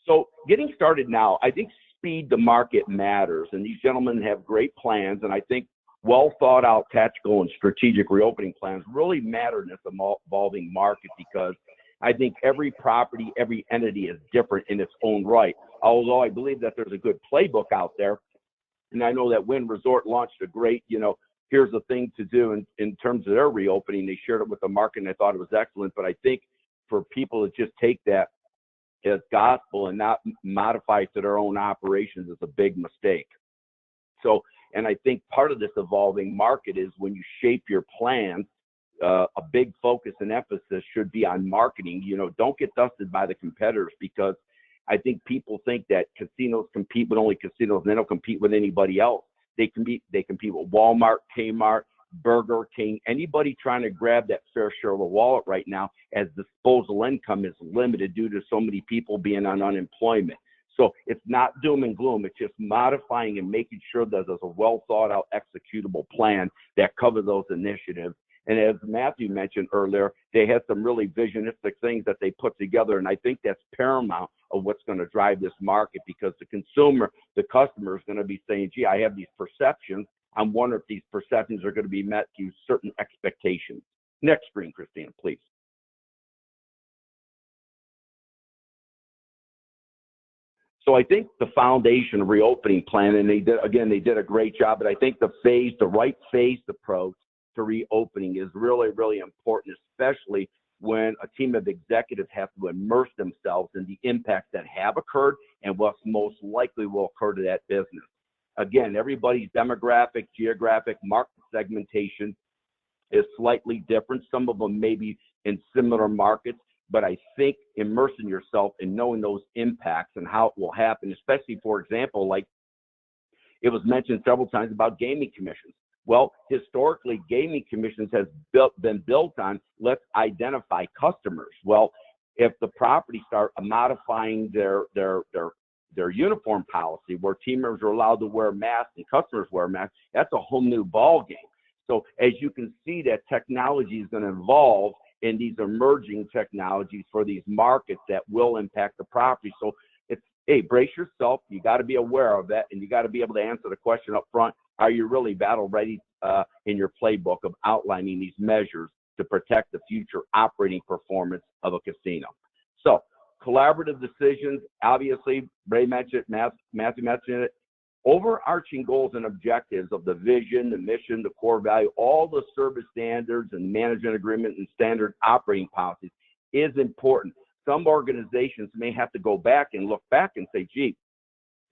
So getting started now, I think speed to market matters, and these gentlemen have great plans, and I think well thought out tactical and strategic reopening plans really matter in this evolving market, because I think every property, every entity is different in its own right. Although I believe that there's a good playbook out there, and I know that Wynn Resort launched a great, here's the thing to do in terms of their reopening. They shared it with the market, and I thought it was excellent. But I think for people to just take that as gospel and not modify it to their own operations is a big mistake. So, and I think part of this evolving market is when you shape your plans, a big focus and emphasis should be on marketing. Don't get dusted by the competitors, because I think people think that casinos compete with only casinos and they don't compete with anybody else. They compete with Walmart, Kmart, Burger King, anybody trying to grab that fair share of the wallet right now, as disposable income is limited due to so many people being on unemployment. So it's not doom and gloom. It's just modifying and making sure that there's a well thought out executable plan that covers those initiatives. And as Matthew mentioned earlier, they had some really visionistic things that they put together. And I think that's paramount of what's going to drive this market, because the consumer, the customer is going to be saying, gee, I have these perceptions. I'm wondering if these perceptions are going to be met to certain expectations. Next screen, Christina, please. So I think the foundation of reopening plan, and they did a great job, but I think the right phased approach to reopening is really, really important, especially when a team of executives have to immerse themselves in the impacts that have occurred and what's most likely will occur to that business. Again, everybody's demographic, geographic, market segmentation is slightly different. Some of them may be in similar markets, but I think immersing yourself in knowing those impacts and how it will happen, especially, for example, like it was mentioned several times about gaming commissions. Well, historically, gaming commissions has been built on, let's identify customers. Well, if the property start modifying their uniform policy, where team members are allowed to wear masks and customers wear masks, that's a whole new ball game. So as you can see, that technology is going to evolve in these emerging technologies for these markets that will impact the property. So it's, hey, brace yourself. You got to be aware of that, and you got to be able to answer the question up front. Are you really battle ready in your playbook of outlining these measures to protect the future operating performance of a casino? So collaborative decisions, obviously, Ray mentioned it, Matthew mentioned it. Overarching goals and objectives of the vision, the mission, the core value, all the service standards and management agreement and standard operating policies is important. Some organizations may have to go back and look back and say, gee,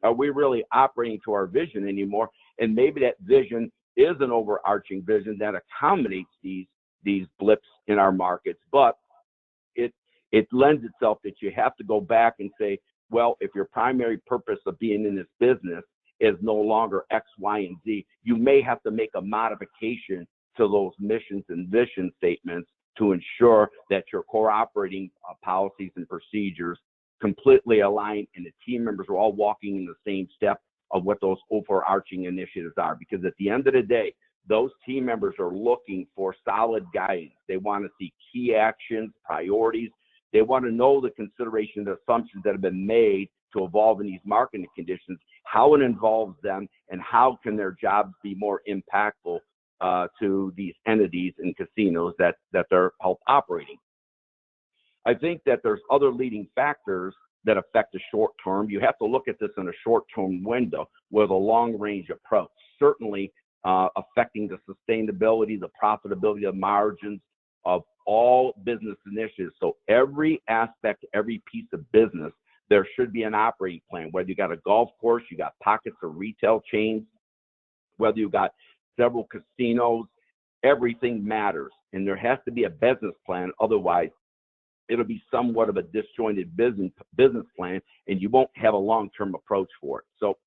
are we really operating to our vision anymore? And maybe that vision is an overarching vision that accommodates these blips in our markets, but it lends itself that you have to go back and say, well, if your primary purpose of being in this business is no longer X, Y, and Z, you may have to make a modification to those missions and vision statements to ensure that your core operating policies and procedures completely align and the team members are all walking in the same step of what those overarching initiatives are. Because at the end of the day, those team members are looking for solid guidance. They want to see key actions, priorities. They want to know the considerations, assumptions that have been made to evolve in these marketing conditions, how it involves them, and how can their jobs be more impactful to these entities and casinos that they're help operating. I think that there's other leading factors that affect the short term. You have to look at this in a short-term window with a long-range approach, certainly affecting the sustainability, the profitability, the margins of all business initiatives. So every aspect, every piece of business there should be an operating plan. Whether you got a golf course, you got pockets of retail chains, whether you got several casinos, everything matters. And there has to be a business plan. Otherwise, it'll be somewhat of a disjointed business plan, and you won't have a long-term approach for it. So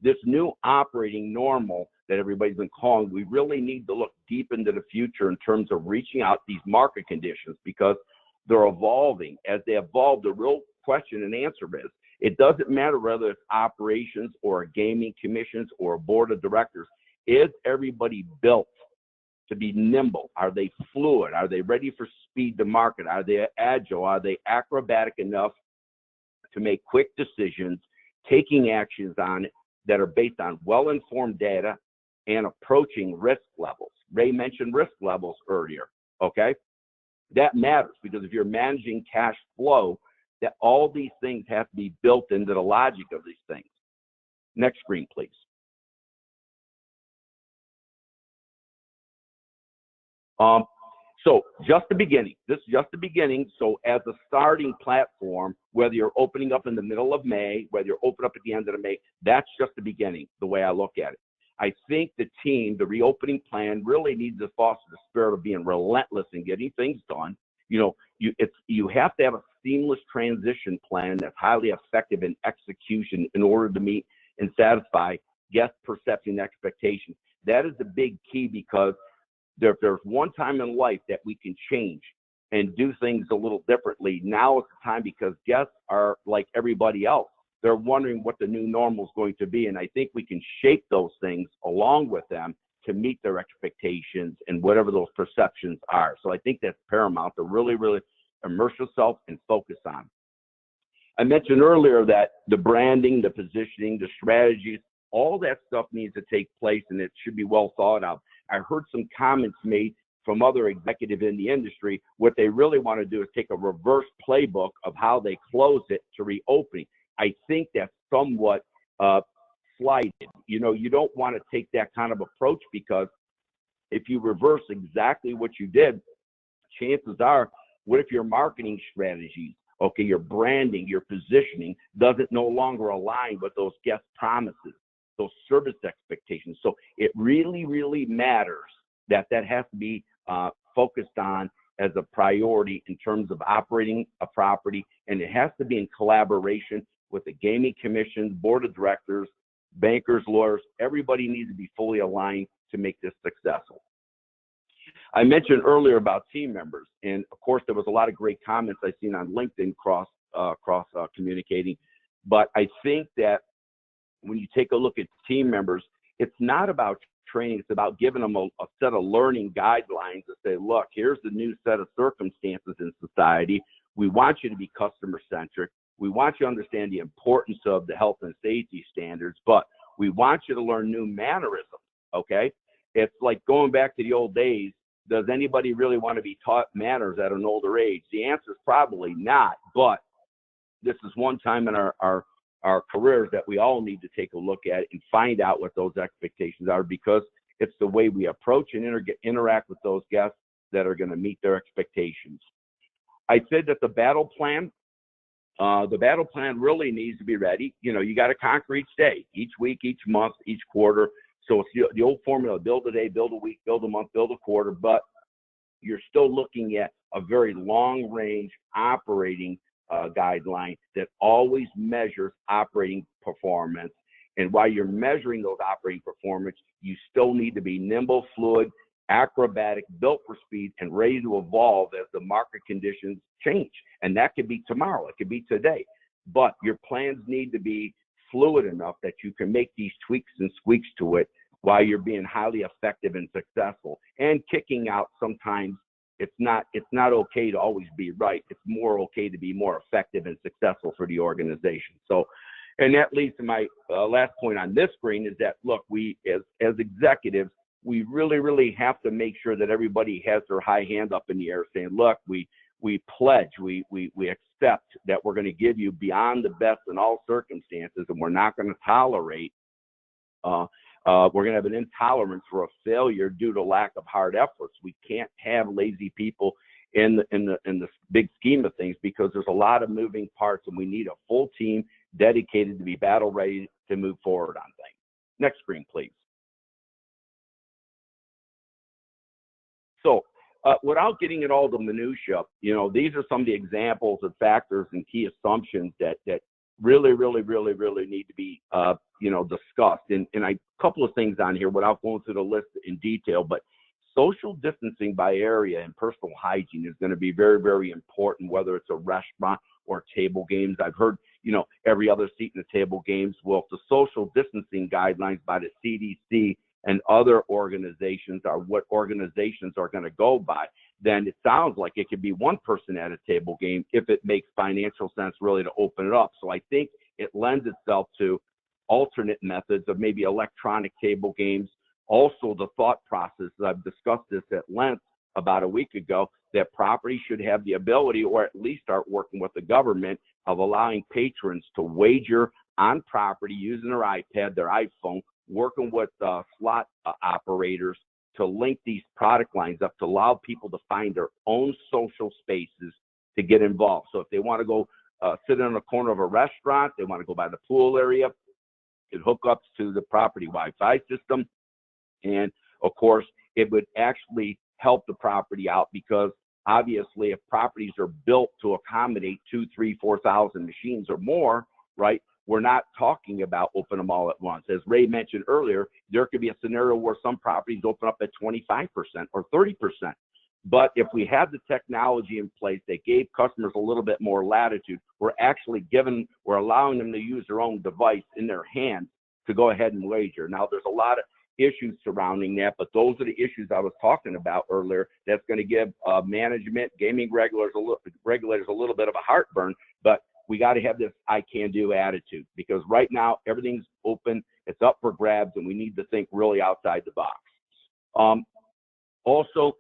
this new operating normal that everybody's been calling, we really need to look deep into the future in terms of reaching out these market conditions, because they're evolving. As they evolve, the real question and answer is, it doesn't matter whether it's operations or a gaming commissions or a board of directors. Is everybody built to be nimble? Are they fluid? Are they ready for speed to market? Are they agile? Are they acrobatic enough to make quick decisions, taking actions on it that are based on well-informed data and approaching risk levels? Ray mentioned risk levels earlier, okay? That matters, because if you're managing cash flow, that all these things have to be built into the logic of these things. Next screen, please. So just the beginning. This is just the beginning. So as a starting platform, whether you're opening up in the middle of May, whether you're open up at the end of May, that's just the beginning, the way I look at it. I think the team, the reopening plan, really needs to foster the spirit of being relentless in getting things done. You know, you have to have a seamless transition plan that's highly effective in execution in order to meet and satisfy guest perception and expectations. That is the big key, because if there's one time in life that we can change and do things a little differently, now is the time, because guests are like everybody else. They're wondering what the new normal is going to be. And I think we can shape those things along with them to meet their expectations and whatever those perceptions are. So I think that's paramount to really, really immerse yourself and focus on. I mentioned earlier that the branding, the positioning, the strategies, all that stuff needs to take place, and it should be well thought out. I heard some comments made from other executives in the industry. What they really want to do is take a reverse playbook of how they close it to reopening. I think that's somewhat slighted. You know, you don't want to take that kind of approach, because if you reverse exactly what you did, chances are, what if your marketing strategies, okay, your branding, your positioning doesn't no longer align with those guest promises, those service expectations? So it really, really matters that has to be focused on as a priority in terms of operating a property, and it has to be in collaboration with the gaming commission, board of directors, bankers, lawyers. Everybody needs to be fully aligned to make this successful. I mentioned earlier about team members, and of course there was a lot of great comments I've seen on LinkedIn cross communicating, but I think that when you take a look at team members, it's not about training, it's about giving them a set of learning guidelines to say, look, here's the new set of circumstances in society. We want you to be customer centric. We want you to understand the importance of the health and safety standards, but we want you to learn new mannerisms, okay? It's like going back to the old days. Does anybody really want to be taught manners at an older age? The answer is probably not, but this is one time in our careers that we all need to take a look at and find out what those expectations are, because it's the way we approach and interact with those guests that are going to meet their expectations. I said that the battle plan really needs to be ready. You know, you got to conquer each day, each week, each month, each quarter. So it's the old formula: build a day, build a week, build a month, build a quarter, but you're still looking at a very long-range operating guideline that always measures operating performance. And while you're measuring those operating performance, you still need to be nimble, fluid, acrobatic, built for speed, and ready to evolve as the market conditions change. And that could be tomorrow, it could be today. But your plans need to be fluid enough that you can make these tweaks and squeaks to it while you're being highly effective and successful. And kicking out, sometimes it's not okay to always be right. It's more okay to be more effective and successful for the organization. So, and that leads to my last point on this screen is that, look, we as executives, we really, really have to make sure that everybody has their high hand up in the air saying, look, we pledge, we accept that we're going to give you beyond the best in all circumstances, and we're not going to tolerate, we're going to have an intolerance for a failure due to lack of hard efforts. We can't have lazy people in the big scheme of things, because there's a lot of moving parts and we need a full team dedicated to be battle ready to move forward on things. Next screen, please. So without getting into all the minutia, these are some of the examples of factors and key assumptions that really need to be discussed. And a couple of things on here without going through the list in detail, but social distancing by area and personal hygiene is going to be very, very important, whether it's a restaurant or table games. I've heard, every other seat in the table games. Well, if the social distancing guidelines by the CDC and other organizations are what organizations are going to go by, then it sounds like it could be one person at a table game if it makes financial sense really to open it up. So I think it lends itself to alternate methods of maybe electronic table games. Also, the thought process, I've discussed this at length about a week ago, that property should have the ability, or at least start working with the government, of allowing patrons to wager on property using their iPad, their iPhone, working with slot operators to link these product lines up to allow people to find their own social spaces to get involved. So if they want to go sit in a corner of a restaurant, they want to go by the pool area, it hook up to the property Wi-Fi system. And of course, it would actually help the property out, because obviously if properties are built to accommodate 2,000, 3,000, 4,000 machines or more, right, we're not talking about open them all at once. As Ray mentioned earlier, there could be a scenario where some properties open up at 25% or 30%. But if we have the technology in place that gave customers a little bit more latitude, we're allowing them to use their own device in their hands to go ahead and wager. Now, there's a lot of issues surrounding that, but those are the issues I was talking about earlier. That's going to give management, gaming regulators a little bit of a heartburn, but we got to have this I can do attitude, because right now everything's open, it's up for grabs, and we need to think really outside the box. Also,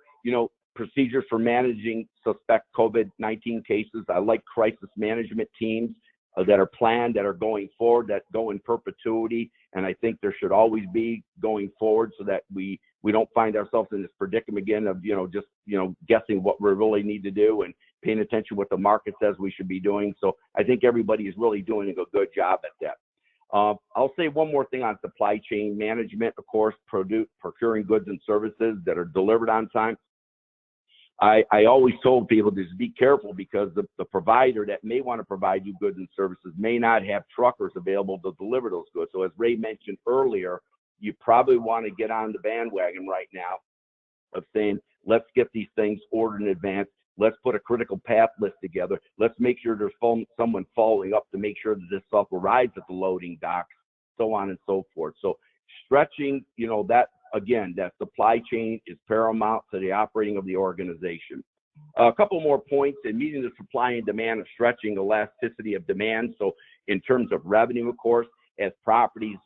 procedures for managing suspect COVID-19 cases. I like crisis management teams that are planned, that are going forward, that go in perpetuity. And I think there should always be going forward, so that we don't find ourselves in this predicament again of, just guessing what we really need to do and paying attention what the market says we should be doing. So I think everybody is really doing a good job at that. I'll say one more thing on supply chain management, of course, procuring goods and services that are delivered on time. I always told people to just be careful, because the provider that may want to provide you goods and services may not have truckers available to deliver those goods. So as Ray mentioned earlier, you probably want to get on the bandwagon right now of saying, let's get these things ordered in advance. Let's put a critical path list together. Let's make sure there's someone following up to make sure that this stuff arrives at the loading docks, so on and so forth. So stretching, that supply chain is paramount to the operating of the organization. A couple more points in meeting the supply and demand of stretching elasticity of demand. So in terms of revenue, of course, as properties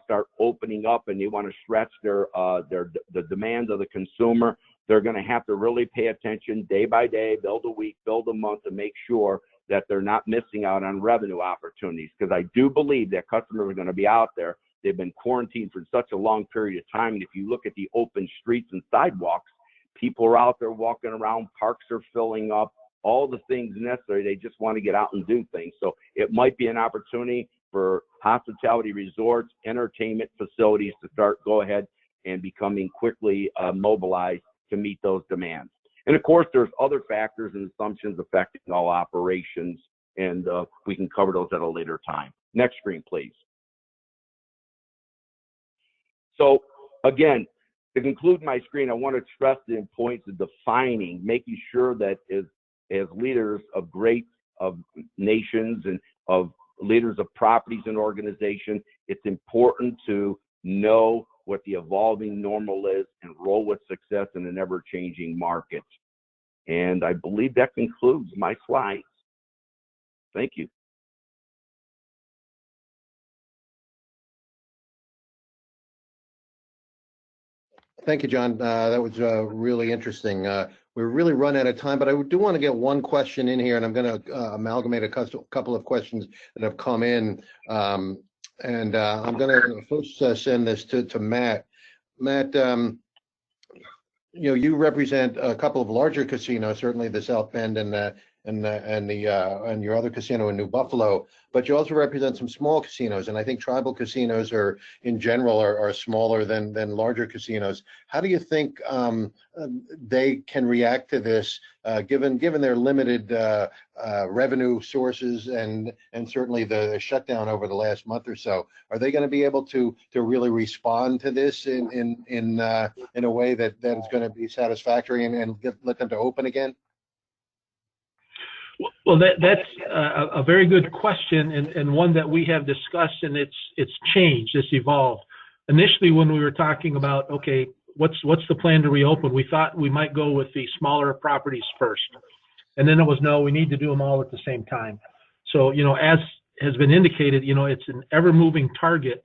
start opening up and they want to stretch the demands of the consumer, they're going to have to really pay attention day by day, build a week, build a month, to make sure that they're not missing out on revenue opportunities. Because I do believe that customers are going to be out there. They've been quarantined for such a long period of time. And if you look at the open streets and sidewalks, people are out there walking around, parks are filling up, all the things necessary. They just want to get out and do things. So it might be an opportunity for hospitality resorts, entertainment facilities to go ahead and becoming quickly mobilized to meet those demands. And of course, there's other factors and assumptions affecting all operations, and we can cover those at a later time. Next screen, please. So again, to conclude my screen, I want to stress the importance of defining, making sure that as leaders of nations and of leaders of properties and organizations, it's important to know what the evolving normal is and roll with success in an ever-changing market. And I believe that concludes my slides. Thank you. Thank you, John. That was really interesting. We're really run out of time, but I do want to get one question in here, and I'm going to amalgamate a couple of questions that have come in. I'm going to first send this to Matt. Matt, you represent a couple of larger casinos, certainly the South Bend and your other casino in New Buffalo, but you also represent some small casinos, and I think tribal casinos are in general are smaller than larger casinos. How do you think they can react to this, given their limited revenue sources and certainly the shutdown over the last month or so? Are they going to be able to really respond to this in a way that is going to be satisfactory and let them to open again? Well, that's a very good question, and one that we have discussed, and it's changed, it's evolved. Initially, when we were talking about, okay, what's the plan to reopen, we thought we might go with the smaller properties first, and then it was no, we need to do them all at the same time. So, as has been indicated, it's an ever-moving target.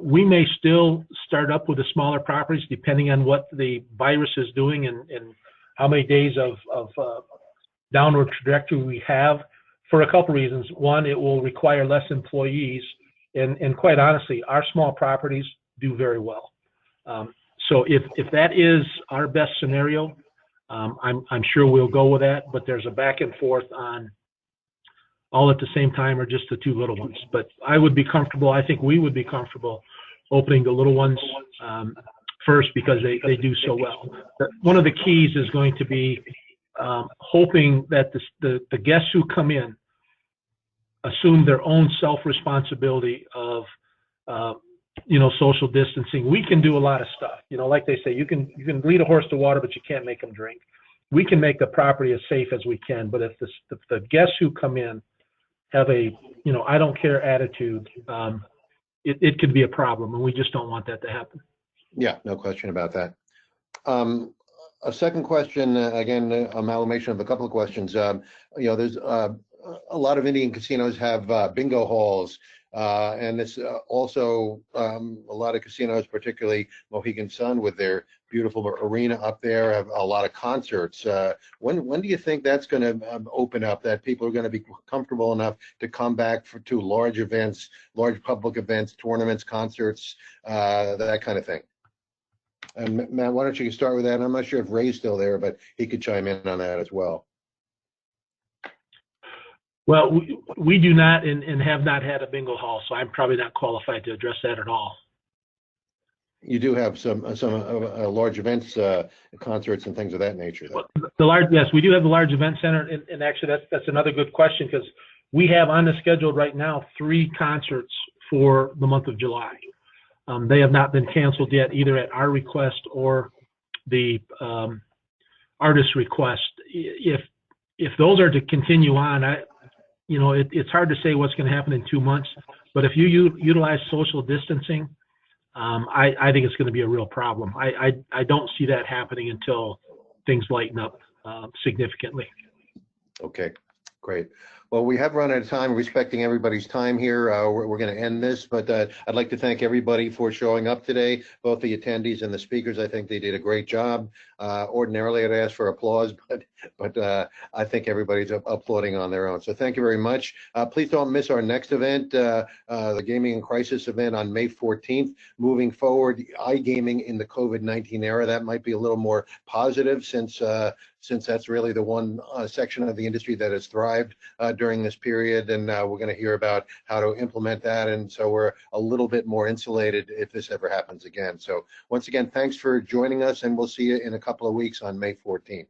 We may still start up with the smaller properties depending on what the virus is doing and how many days of downward trajectory we have, for a couple reasons. One, it will require less employees, and quite honestly, our small properties do very well. So if that is our best scenario, I'm sure we'll go with that. But there's a back and forth on all at the same time or just the two little ones. But I would be comfortable. I think we would be comfortable opening the little ones first because they do so well. One of the keys is going to be hoping that the guests who come in assume their own self-responsibility of social distancing. We can do a lot of stuff. Like they say, you can lead a horse to water, but you can't make them drink. We can make the property as safe as we can, but if the guests who come in have a I don't care attitude, it could be a problem, and we just don't want that to happen. Yeah, no question about that. A second question, again, amalgamation of a couple of questions. There's a lot of Indian casinos have bingo halls, and it's also a lot of casinos, particularly Mohegan Sun, with their beautiful arena up there, have a lot of concerts. When do you think that's going to open up? That people are going to be comfortable enough to come back to large events, large public events, tournaments, concerts, that kind of thing? And Matt, why don't you start with that? I'm not sure if Ray's still there, but he could chime in on that as well. Well, we do not and have not had a bingo hall, so I'm probably not qualified to address that at all. You do have some large events, concerts and things of that nature, though. Yes, we do have the large event center, and actually that's another good question, because we have on the schedule right now 3 concerts for the month of July. They have not been canceled yet, either at our request or the artist's request. If those are to continue on, it's hard to say what's going to happen in 2 months. But if you utilize social distancing, I think it's going to be a real problem. I don't see that happening until things lighten up significantly. Okay, great. Well, we have run out of time, respecting everybody's time here. We're going to end this, but I'd like to thank everybody for showing up today, both the attendees and the speakers. I think they did a great job. Ordinarily, I'd ask for applause, but I think everybody's applauding on their own. So thank you very much. Please don't miss our next event, the Gaming in Crisis event on May 14th. Moving forward, iGaming in the COVID-19 era, that might be a little more positive since that's really the one section of the industry that has thrived during this period, and we're going to hear about how to implement that, and so we're a little bit more insulated if this ever happens again. So once again, thanks for joining us, and we'll see you in a couple of weeks on May 14th.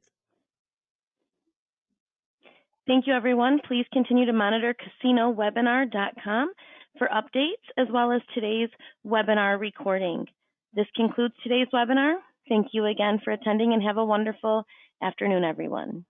Thank you, everyone. Please continue to monitor casinowebinar.com for updates, as well as today's webinar recording. This concludes today's webinar. Thank you again for attending, and have a wonderful afternoon, everyone.